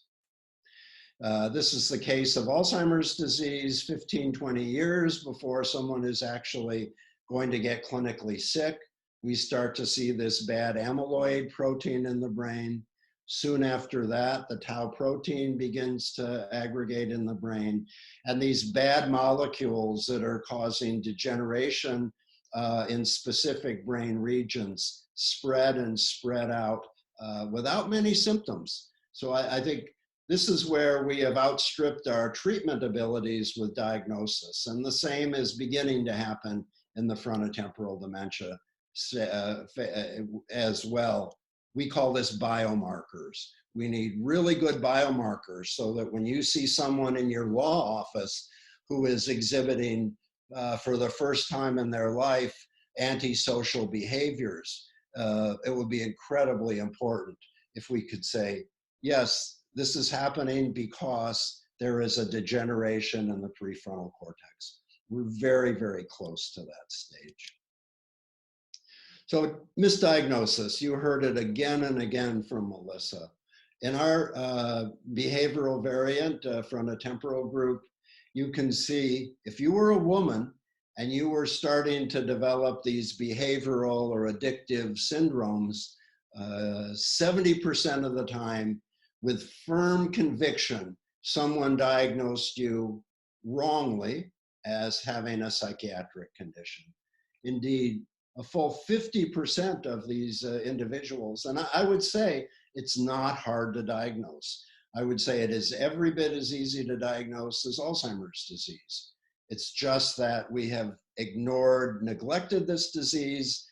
Speaker 3: This is the case of Alzheimer's disease, 15, 20 years before someone is actually going to get clinically sick. We start to see this bad amyloid protein in the brain. Soon after that, the tau protein begins to aggregate in the brain. And these bad molecules that are causing degeneration in specific brain regions spread and spread out without many symptoms. So I think this is where we have outstripped our treatment abilities with diagnosis. And the same is beginning to happen in the frontotemporal dementia as well. We call this biomarkers. We need really good biomarkers so that when you see someone in your law office who is exhibiting for the first time in their life antisocial behaviors, it would be incredibly important if we could say, yes, this is happening because there is a degeneration in the prefrontal cortex. We're very, very close to that stage. So misdiagnosis, you heard it again and again from Melissa. In our behavioral variant frontotemporal group, you can see if you were a woman and you were starting to develop these behavioral or addictive syndromes, 70% of the time, with firm conviction, someone diagnosed you wrongly as having a psychiatric condition. Indeed, a full 50% of these individuals, and I would say it's not hard to diagnose. I would say it is every bit as easy to diagnose as Alzheimer's disease. It's just that we have ignored, neglected this disease,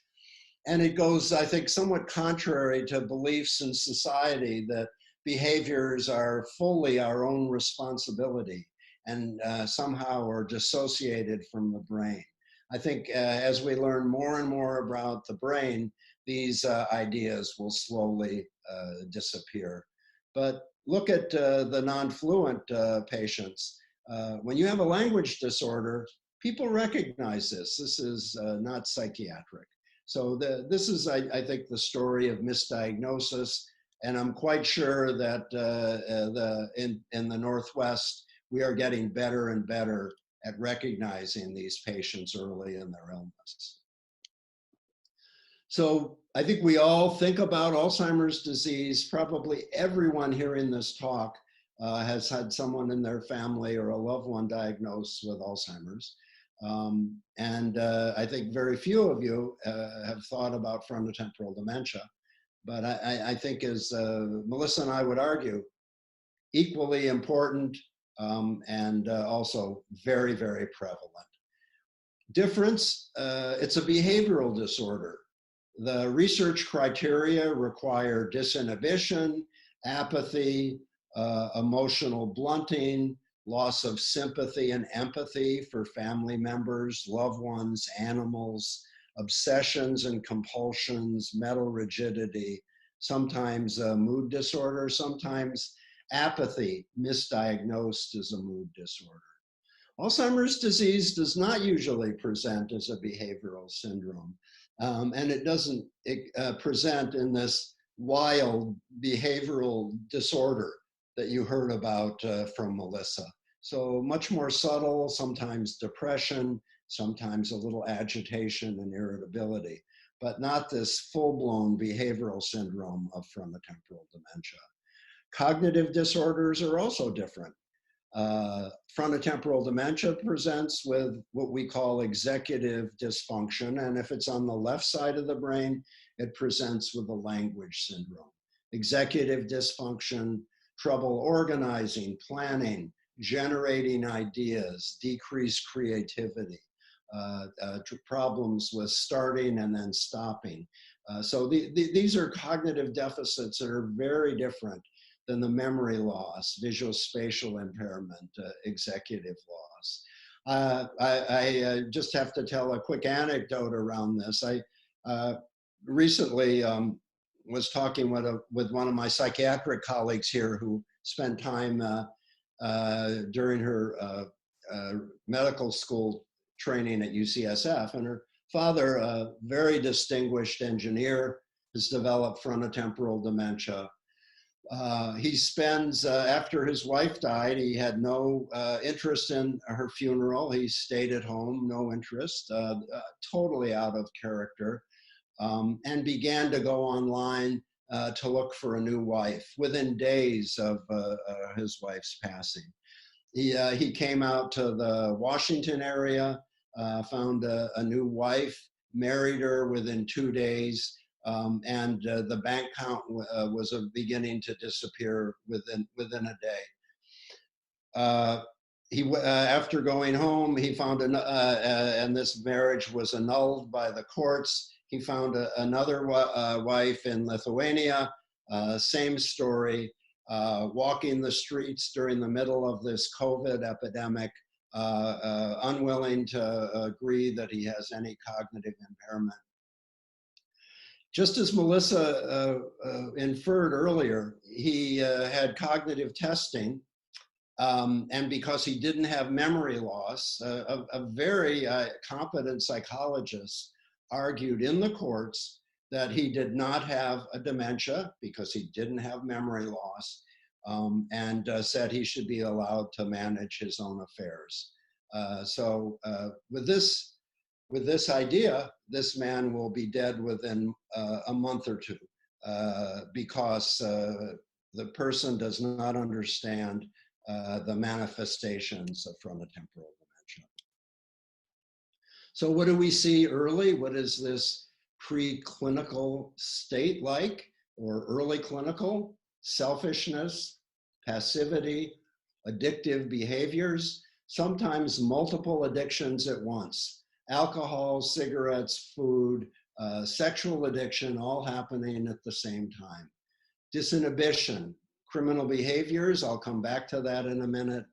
Speaker 3: and it goes, I think, somewhat contrary to beliefs in society that behaviors are fully our own responsibility and somehow are dissociated from the brain. I think as we learn more and more about the brain, these ideas will slowly disappear. But look at the non-fluent patients. When you have a language disorder, people recognize this. This is not psychiatric. So this is, I think, the story of misdiagnosis. And I'm quite sure that in the Northwest, we are getting better and better at recognizing these patients early in their illness. So I think we all think about Alzheimer's disease. Probably everyone hearing this talk has had someone in their family or a loved one diagnosed with Alzheimer's. I think very few of you have thought about frontotemporal dementia. But I think, as Melissa and I would argue, equally important and also very, very prevalent. Difference, it's a behavioral disorder. The research criteria require disinhibition, apathy, emotional blunting, loss of sympathy and empathy for family members, loved ones, animals, obsessions and compulsions, mental rigidity, sometimes a mood disorder, sometimes apathy, misdiagnosed as a mood disorder. Alzheimer's disease does not usually present as a behavioral syndrome, and it doesn't present in this wild behavioral disorder that you heard about from Melissa. So much more subtle, sometimes depression, sometimes a little agitation and irritability, but not this full-blown behavioral syndrome of frontotemporal dementia. Cognitive disorders are also different. Frontotemporal dementia presents with what we call executive dysfunction, and if it's on the left side of the brain, it presents with a language syndrome. Executive dysfunction, trouble organizing, planning, generating ideas, decreased creativity, problems with starting and then stopping. So these are cognitive deficits that are very different than the memory loss, visual spatial impairment, executive loss. I just have to tell a quick anecdote around this. I recently was talking with one of my psychiatric colleagues here who spent time during her medical school training at UCSF, and her father, a very distinguished engineer, has developed frontotemporal dementia. He spends, after his wife died, he had no interest in her funeral. He stayed at home, no interest, totally out of character, and began to go online to look for a new wife within days of his wife's passing. He came out to the Washington area, found a new wife, married her within 2 days, and the bank account was beginning to disappear within a day. After going home, he found and this marriage was annulled by the courts. He found another wife in Lithuania, same story, walking the streets during the middle of this COVID epidemic, unwilling to agree that he has any cognitive impairment. Just as Melissa inferred earlier, he had cognitive testing, and because he didn't have memory loss, a very competent psychologist argued in the courts that he did not have a dementia because he didn't have memory loss, and said he should be allowed to manage his own affairs. So with this idea, this man will be dead within a month or two because the person does not understand the manifestations of frontotemporal dementia. So what do we see early? What is this preclinical state like, or early clinical? Selfishness, passivity, addictive behaviors, sometimes multiple addictions at once. Alcohol, cigarettes, food, sexual addiction, all happening at the same time. Disinhibition, criminal behaviors. I'll come back to that in a minute.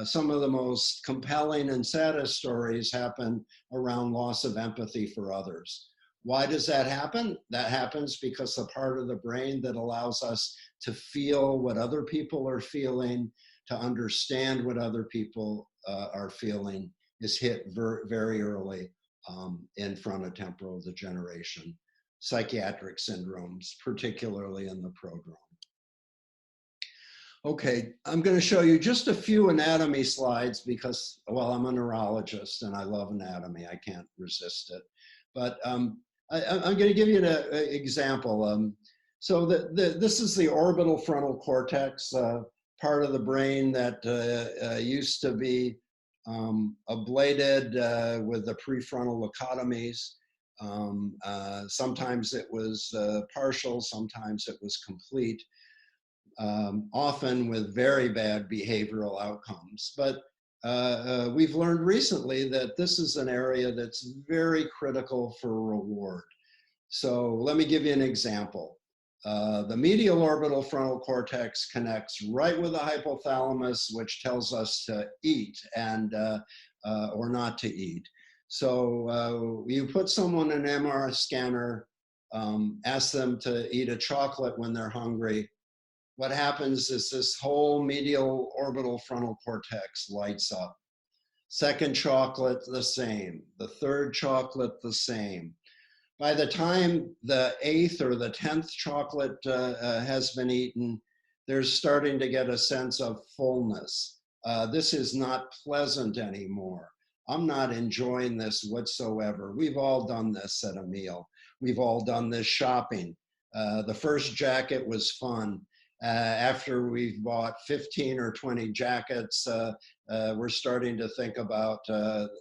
Speaker 3: Some of the most compelling and saddest stories happen around loss of empathy for others. Why does that happen? That happens because the part of the brain that allows us to feel what other people are feeling, to understand what other people are feeling, is hit very early in frontotemporal degeneration, psychiatric syndromes, particularly in the prodrome. Okay, I'm going to show you just a few anatomy slides because, well, I'm a neurologist and I love anatomy. I can't resist it. But I'm going to give you an example. So this is the orbital frontal cortex, part of the brain that used to be ablated with the prefrontal leucotomies. Sometimes it was partial, sometimes it was complete. Often with very bad behavioral outcomes. But we've learned recently that this is an area that's very critical for reward. So let me give you an example. The medial orbital frontal cortex connects right with the hypothalamus, which tells us to eat and or not to eat. So you put someone in an MR scanner, ask them to eat a chocolate when they're hungry. What happens is this whole medial orbital frontal cortex lights up. Second chocolate, the same. The third chocolate, the same. By the time the 8th or the 10th chocolate has been eaten, they're starting to get a sense of fullness. This is not pleasant anymore. I'm not enjoying this whatsoever. We've all done this at a meal. We've all done this shopping. The first jacket was fun. After we've bought 15 or 20 jackets, we're starting to think about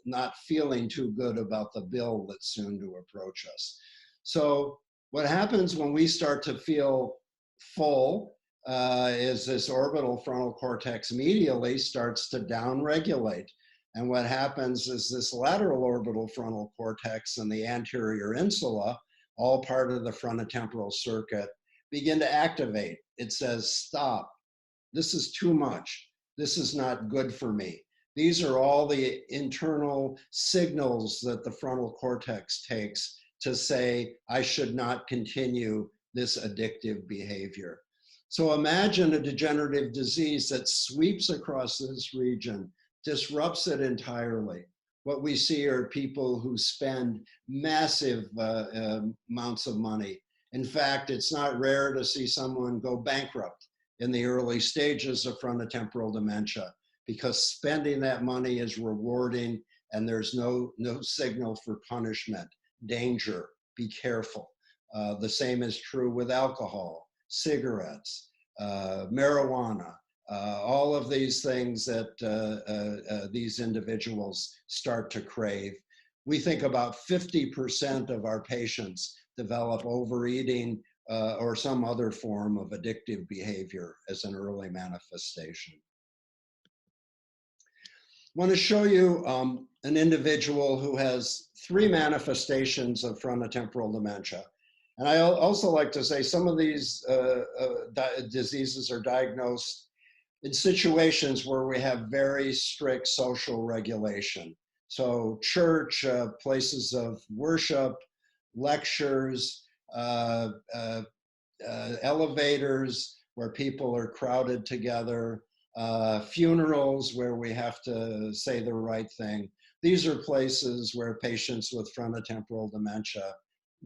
Speaker 3: not feeling too good about the bill that's soon to approach us. So what happens when we start to feel full is this orbital frontal cortex medially starts to downregulate. And what happens is this lateral orbital frontal cortex and the anterior insula, all part of the frontotemporal circuit, begin to activate. It says, stop, this is too much. This is not good for me. These are all the internal signals that the frontal cortex takes to say, I should not continue this addictive behavior. So imagine a degenerative disease that sweeps across this region, disrupts it entirely. What we see are people who spend massive amounts of money. In fact, it's not rare to see someone go bankrupt in the early stages of frontotemporal dementia because spending that money is rewarding and there's no signal for punishment, danger, be careful. The same is true with alcohol, cigarettes, marijuana, all of these things that these individuals start to crave. We think about 50% of our patients develop overeating or some other form of addictive behavior as an early manifestation. I want to show you an individual who has 3 manifestations of frontotemporal dementia. And I also like to say some of these diseases are diagnosed in situations where we have very strict social regulation. So church, places of worship, lectures, elevators where people are crowded together, funerals where we have to say the right thing. These are places where patients with frontotemporal dementia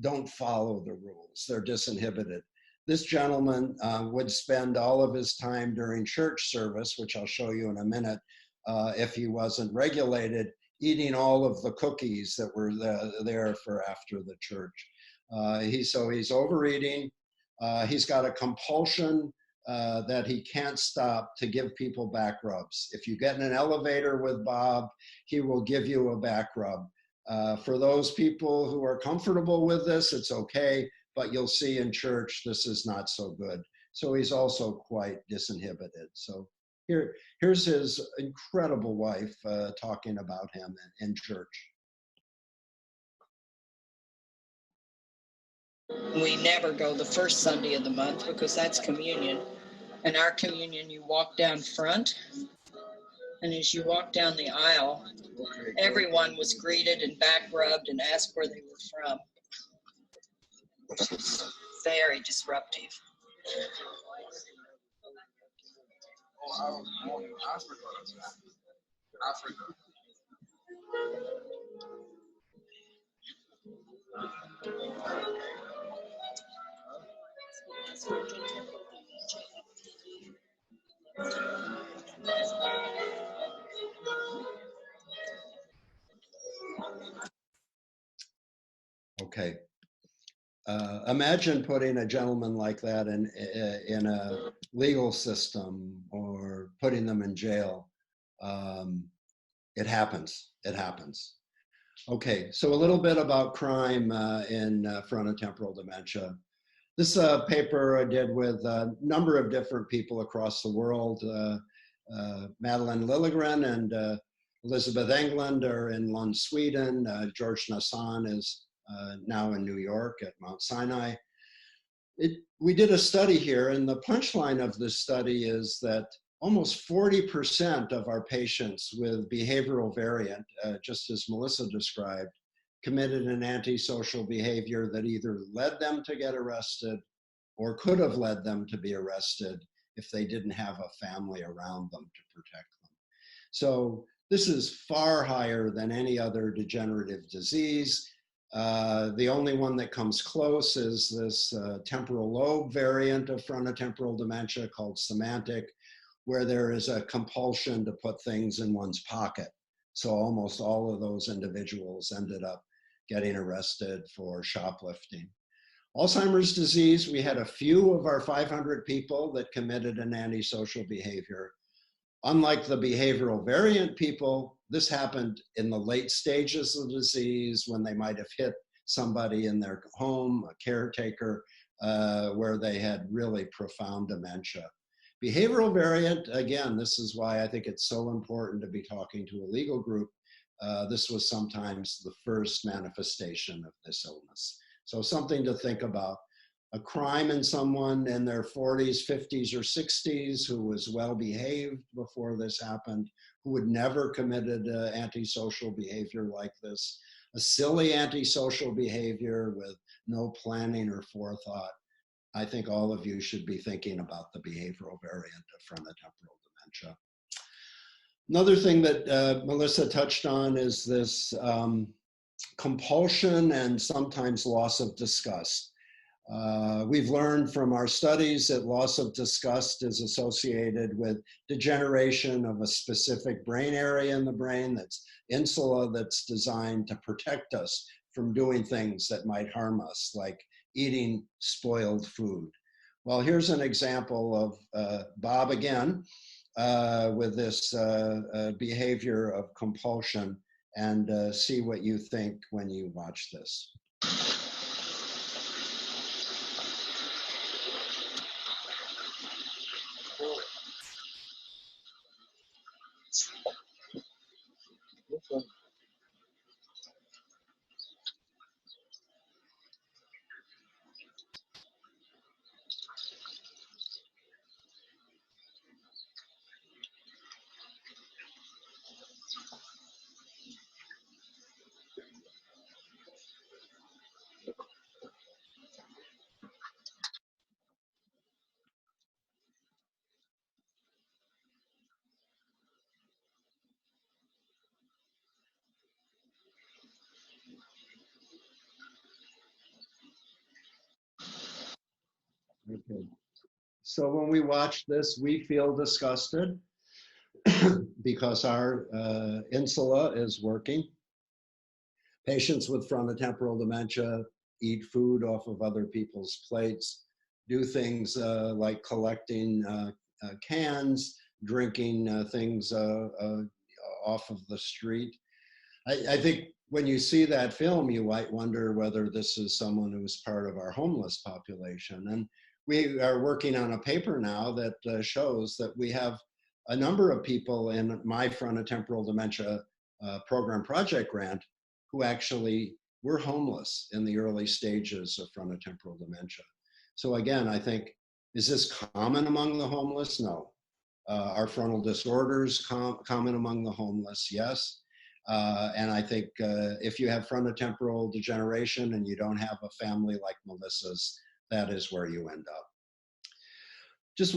Speaker 3: don't follow the rules. They're disinhibited. This gentleman would spend all of his time during church service, which I'll show you in a minute, if he wasn't regulated, eating all of the cookies that were there for after the church. So he's overeating. He's got a compulsion that he can't stop to give people back rubs. If you get in an elevator with Bob, he will give you a back rub. For those people who are comfortable with this, it's okay, but you'll see in church, this is not so good. So he's also quite disinhibited. So here's his incredible wife talking about him in church.
Speaker 4: We never go the first Sunday of the month because that's communion. In our communion, you walk down front, and as you walk down the aisle, everyone was greeted and back rubbed and asked where they were from. Which is very disruptive.
Speaker 5: Africa.
Speaker 3: Okay. Imagine putting a gentleman like that in a legal system or putting them in jail. It happens. It happens. Okay, so a little bit about crime in frontotemporal dementia. This paper I did with a number of different people across the world. Madeline Liljegren and Elizabeth England are in Lund, Sweden. George Nassan is now in New York at Mount Sinai. We did a study here, and the punchline of this study is that almost 40% of our patients with behavioral variant, just as Melissa described, committed an antisocial behavior that either led them to get arrested or could have led them to be arrested if they didn't have a family around them to protect them. So this is far higher than any other degenerative disease. The only one that comes close is this temporal lobe variant of frontotemporal dementia called Symptomatic, where there is a compulsion to put things in one's pocket. So almost all of those individuals ended up getting arrested for shoplifting. Alzheimer's disease, we had a few of our 500 people that committed an antisocial behavior. Unlike the behavioral variant people, this happened in the late stages of the disease when they might have hit somebody in their home, a caretaker, where they had really profound dementia. Behavioral variant, again, this is why I think it's so important to be talking to a legal group. This was sometimes the first manifestation of this illness. So something to think about. A crime in someone in their 40s, 50s, or 60s who was well behaved before this happened, who would never committed antisocial behavior like this. A silly antisocial behavior with no planning or forethought. I think all of you should be thinking about the behavioral variant of frontotemporal dementia. Another thing that Melissa touched on is this compulsion and sometimes loss of disgust. We've learned from our studies that loss of disgust is associated with degeneration of a specific brain area in the brain, that's insula, that's designed to protect us from doing things that might harm us, like eating spoiled food. Well, here's an example of Bob again with this behavior of compulsion, and see what you think when you watch this. Okay. So when we watch this, we feel disgusted because our insula is working. Patients with frontotemporal dementia eat food off of other people's plates, do things like collecting cans, drinking things off of the street. I think when you see that film, you might wonder whether this is someone who's part of our homeless population. And we are working on a paper now that shows that we have a number of people in my frontotemporal dementia program project grant who actually were homeless in the early stages of frontotemporal dementia. So again, I think Is this common among the homeless? No. Are frontal disorders common among the homeless? Yes. And I think if you have frontotemporal degeneration and you don't have a family like Melissa's, that is where you end up. Just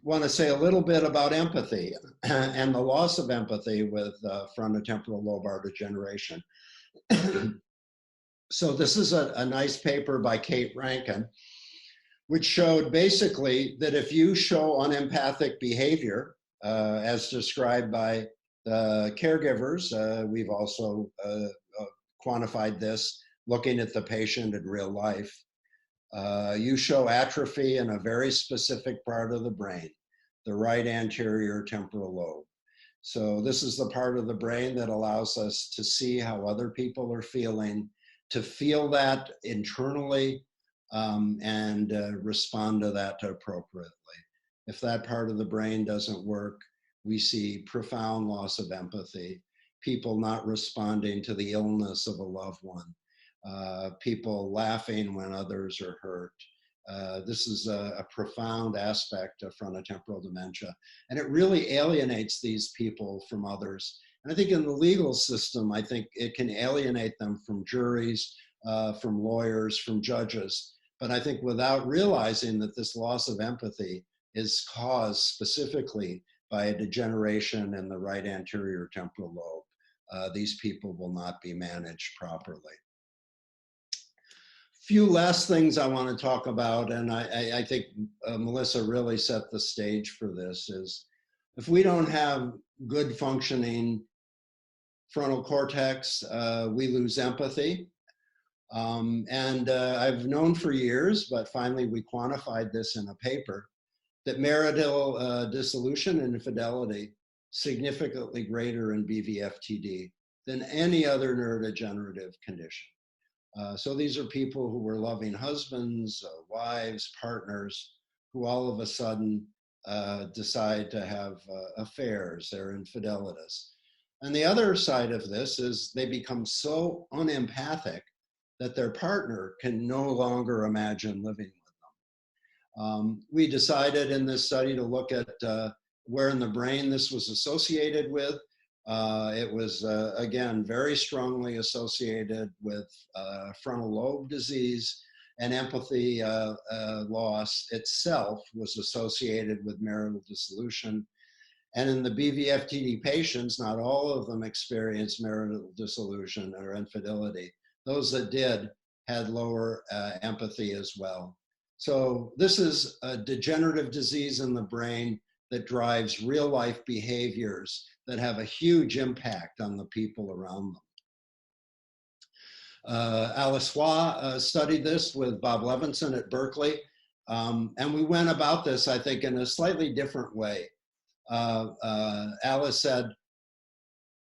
Speaker 3: want to say a little bit about empathy and the loss of empathy with frontotemporal lobar degeneration. So this is a nice paper by Kate Rankin, which showed basically that if you show unempathic behavior, as described by the caregivers, we've also quantified this looking at the patient in real life. You show atrophy in a very specific part of the brain, the right anterior temporal lobe. So this is the part of the brain that allows us to see how other people are feeling, to feel that internally, and respond to that appropriately. If that part of the brain doesn't work, we see profound loss of empathy, people not responding to the illness of a loved one, people laughing when others are hurt. This is a profound aspect of frontotemporal dementia, and it really alienates these people from others. And I think in the legal system, I think it can alienate them from juries, from lawyers, from judges. But I think without realizing that this loss of empathy is caused specifically by a degeneration in the right anterior temporal lobe, these people will not be managed properly. Few last things I want to talk about, and I think Melissa really set the stage for this, is if we don't have good functioning frontal cortex, we lose empathy. I've known for years, but finally we quantified this in a paper, that marital dissolution and infidelity significantly greater in BVFTD than any other neurodegenerative condition. So these are people who were loving husbands, wives, partners, who all of a sudden decide to have affairs, they're infidelities. And the other side of this is they become so unempathic that their partner can no longer imagine living with them. We decided in this study to look at where in the brain this was associated with. It was, again, very strongly associated with frontal lobe disease, and empathy loss itself was associated with marital dissolution. And in the BVFTD patients, not all of them experienced marital dissolution or infidelity. Those that did had lower empathy as well. So this is a degenerative disease in the brain that drives real life behaviors that have a huge impact on the people around them. Alice Waugh studied this with Bob Levinson at Berkeley. And we went about this, I think, in a slightly different way. Alice said,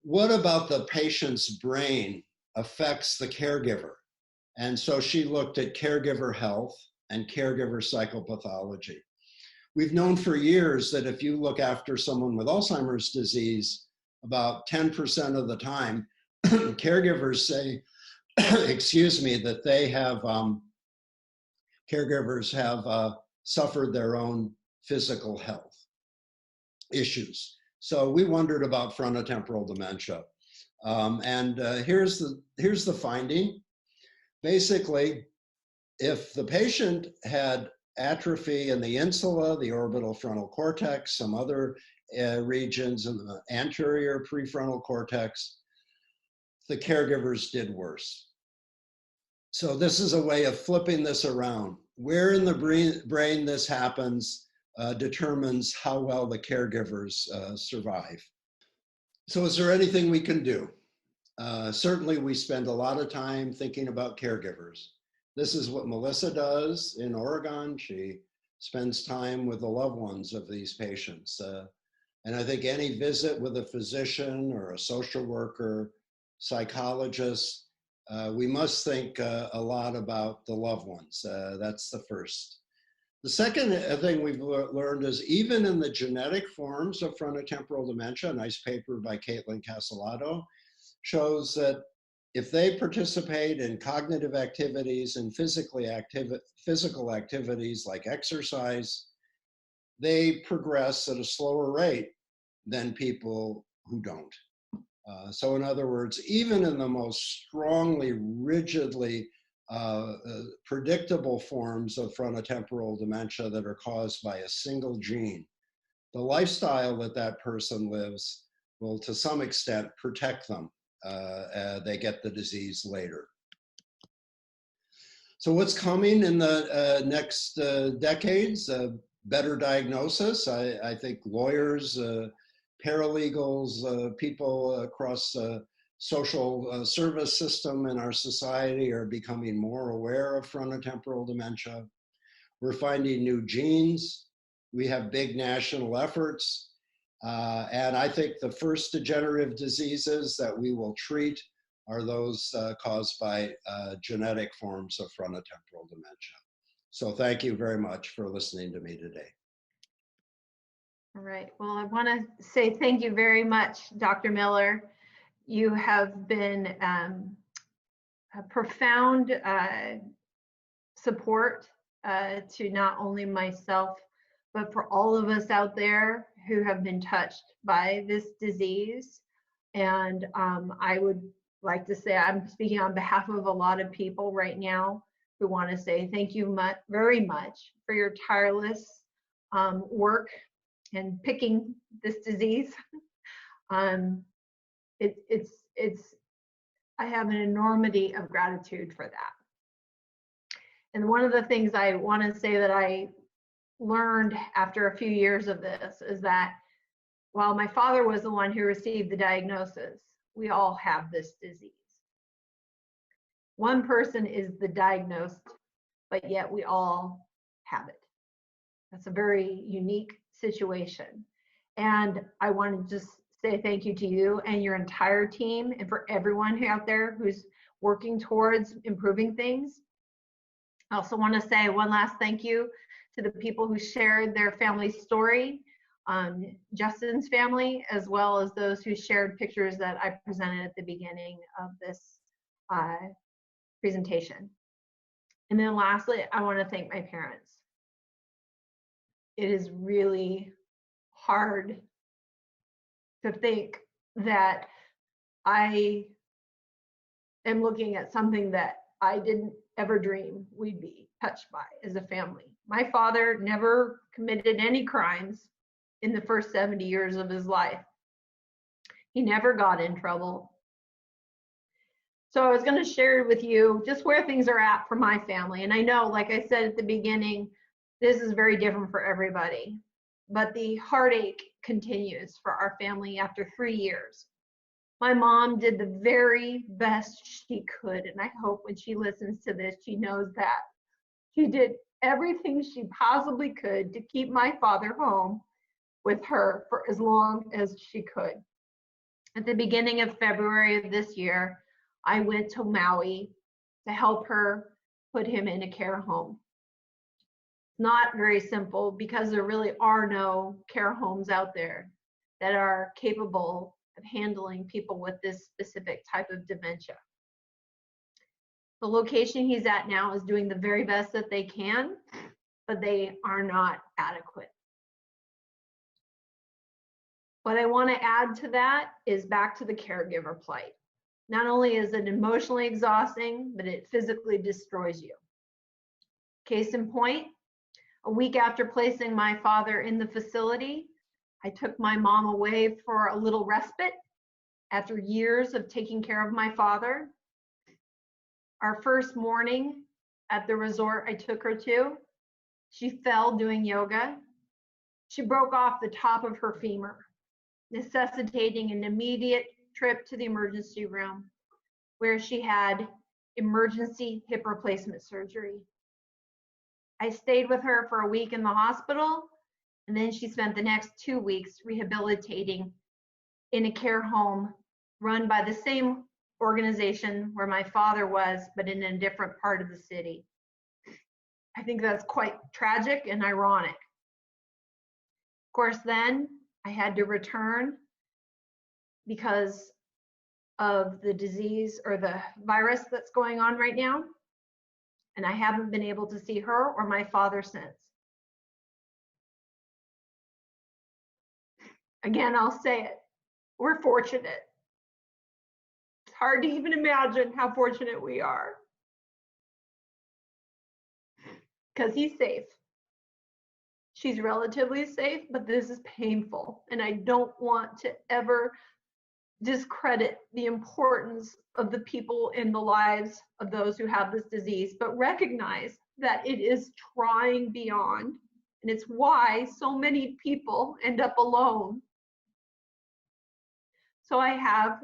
Speaker 3: what about the patient's brain affects the caregiver? And so she looked at caregiver health and caregiver psychopathology. We've known for years that if you look after someone with Alzheimer's disease, about 10% of the time, caregivers say, excuse me, that they have, caregivers have suffered their own physical health issues. So we wondered about frontotemporal dementia. Here's the finding. Basically, if the patient had atrophy in the insula, the orbital frontal cortex, some other regions in the anterior prefrontal cortex, the caregivers did worse. So this is a way of flipping this around. Where in the brain this happens determines how well the caregivers survive. So is there anything we can do? Certainly we spend a lot of time thinking about caregivers. This is what Melissa does in Oregon. She spends time with the loved ones of these patients. And I think any visit with a physician or a social worker, psychologist, we must think a lot about the loved ones. That's the first. The second thing we've learned is even in the genetic forms of frontotemporal dementia, a nice paper by Caitlin Castellato, shows that if they participate in cognitive activities and physical activities like exercise, they progress at a slower rate than people who don't. So in other words, even in the most strongly, rigidly predictable forms of frontotemporal dementia that are caused by a single gene, the lifestyle that that person lives will to some extent protect them. They get the disease later. So what's coming in the next decades? Better diagnosis. I think lawyers, paralegals, people across the social service system in our society are becoming more aware of frontotemporal dementia. We're finding new genes. We have big national efforts. And I think the first degenerative diseases that we will treat are those caused by genetic forms of frontotemporal dementia. So thank you very much for listening to me today.
Speaker 2: All right. Well, I want to say thank you very much, Dr. Miller. You have been a profound support to not only myself, but for all of us out there who have been touched by this disease. And I would like to say I'm speaking on behalf of a lot of people right now who want to say thank you very much for your tireless work and picking this disease. I have an enormity of gratitude for that. And one of the things I want to say that I learned after a few years of this is that while my father was the one who received the diagnosis, we all have this disease. One person is the diagnosed, but yet we all have it. That's a very unique situation. And I want to just say thank you to you and your entire team and for everyone out there who's working towards improving things. I also want to say one last thank you to the people who shared their family story, Justin's family, as well as those who shared pictures that I presented at the beginning of this presentation. And then lastly, I want to thank my parents. It is really hard to think that I am looking at something that I didn't ever dream we'd be touched by as a family. My father never committed any crimes in the first 70 years of his life. He never got in trouble. So I was going to share with you just where things are at for my family. And I know, like I said at the beginning, this is very different for everybody. But the heartache continues for our family after 3 years. My mom did the very best she could, and I hope when she listens to this, she knows that. She did everything she possibly could to keep my father home with her for as long as she could. At the beginning of February of this year, I went to Maui to help her put him in a care home. Not very simple because there really are no care homes out there that are capable of handling people with this specific type of dementia. The location he's at now is doing the very best that they can, but they are not adequate. What I want to add to that is back to the caregiver plight. Not only is it emotionally exhausting, but it physically destroys you. Case in point, a week after placing my father in the facility, I took my mom away for a little respite after years of taking care of my father. Our first morning at the resort I took her to, she fell doing yoga. She broke off the top of her femur, necessitating an immediate trip to the emergency room where she had emergency hip replacement surgery. I stayed with her for a week in the hospital, and then she spent the next 2 weeks rehabilitating in a care home run by the same organization where my father was, but in a different part of the city. I think that's quite tragic and ironic. Of course, then I had to return because of the disease or the virus that's going on right now. And I haven't been able to see her or my father since. Again, I'll say it, we're fortunate. It's hard to even imagine how fortunate we are. Because he's safe. She's relatively safe, but this is painful. And I don't want to ever discredit the importance of the people in the lives of those who have this disease, but recognize that it is trying beyond. And it's why so many people end up alone. So I have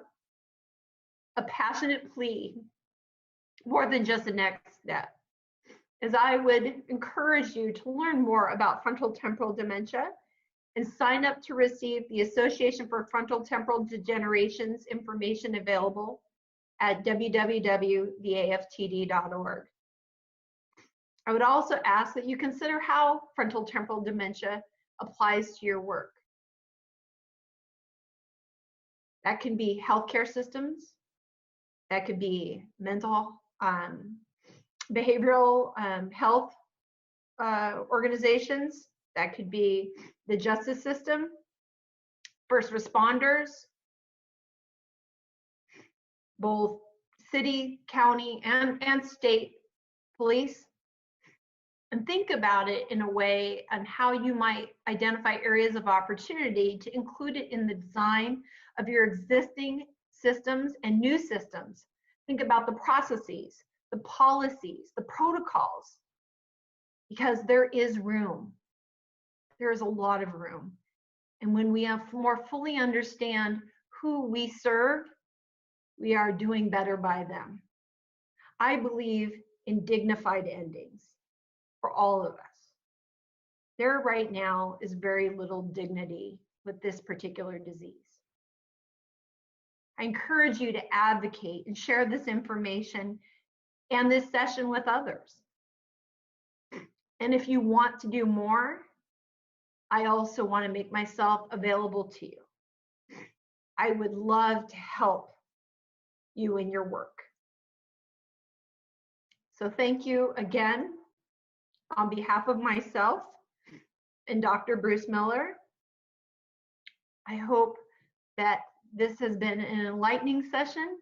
Speaker 2: a passionate plea, more than just a next step, as I would encourage you to learn more about frontotemporal dementia and sign up to receive the Association for Frontotemporal Degeneration's information available at www.theaftd.org. I would also ask that you consider how frontotemporal dementia applies to your work. That can be healthcare systems, that could be mental, behavioral health organizations, that could be the justice system, first responders, both city, county, and state police. And think about it in a way on how you might identify areas of opportunity to include it in the design of your existing systems and new systems. Think about the processes, the policies, the protocols, because there is room. There is a lot of room. And when we more fully understand who we serve, we are doing better by them. I believe in dignified endings for all of us. There right now is very little dignity with this particular disease. I encourage you to advocate and share this information and this session with others. And if you want to do more, I also want to make myself available to you. I would love to help you in your work. So thank you again on behalf of myself and Dr. Bruce Miller. I hope that this has been an enlightening session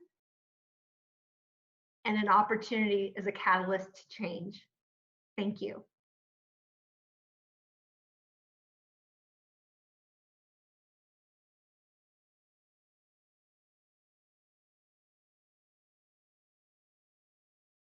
Speaker 2: and an opportunity as a catalyst to change. Thank you.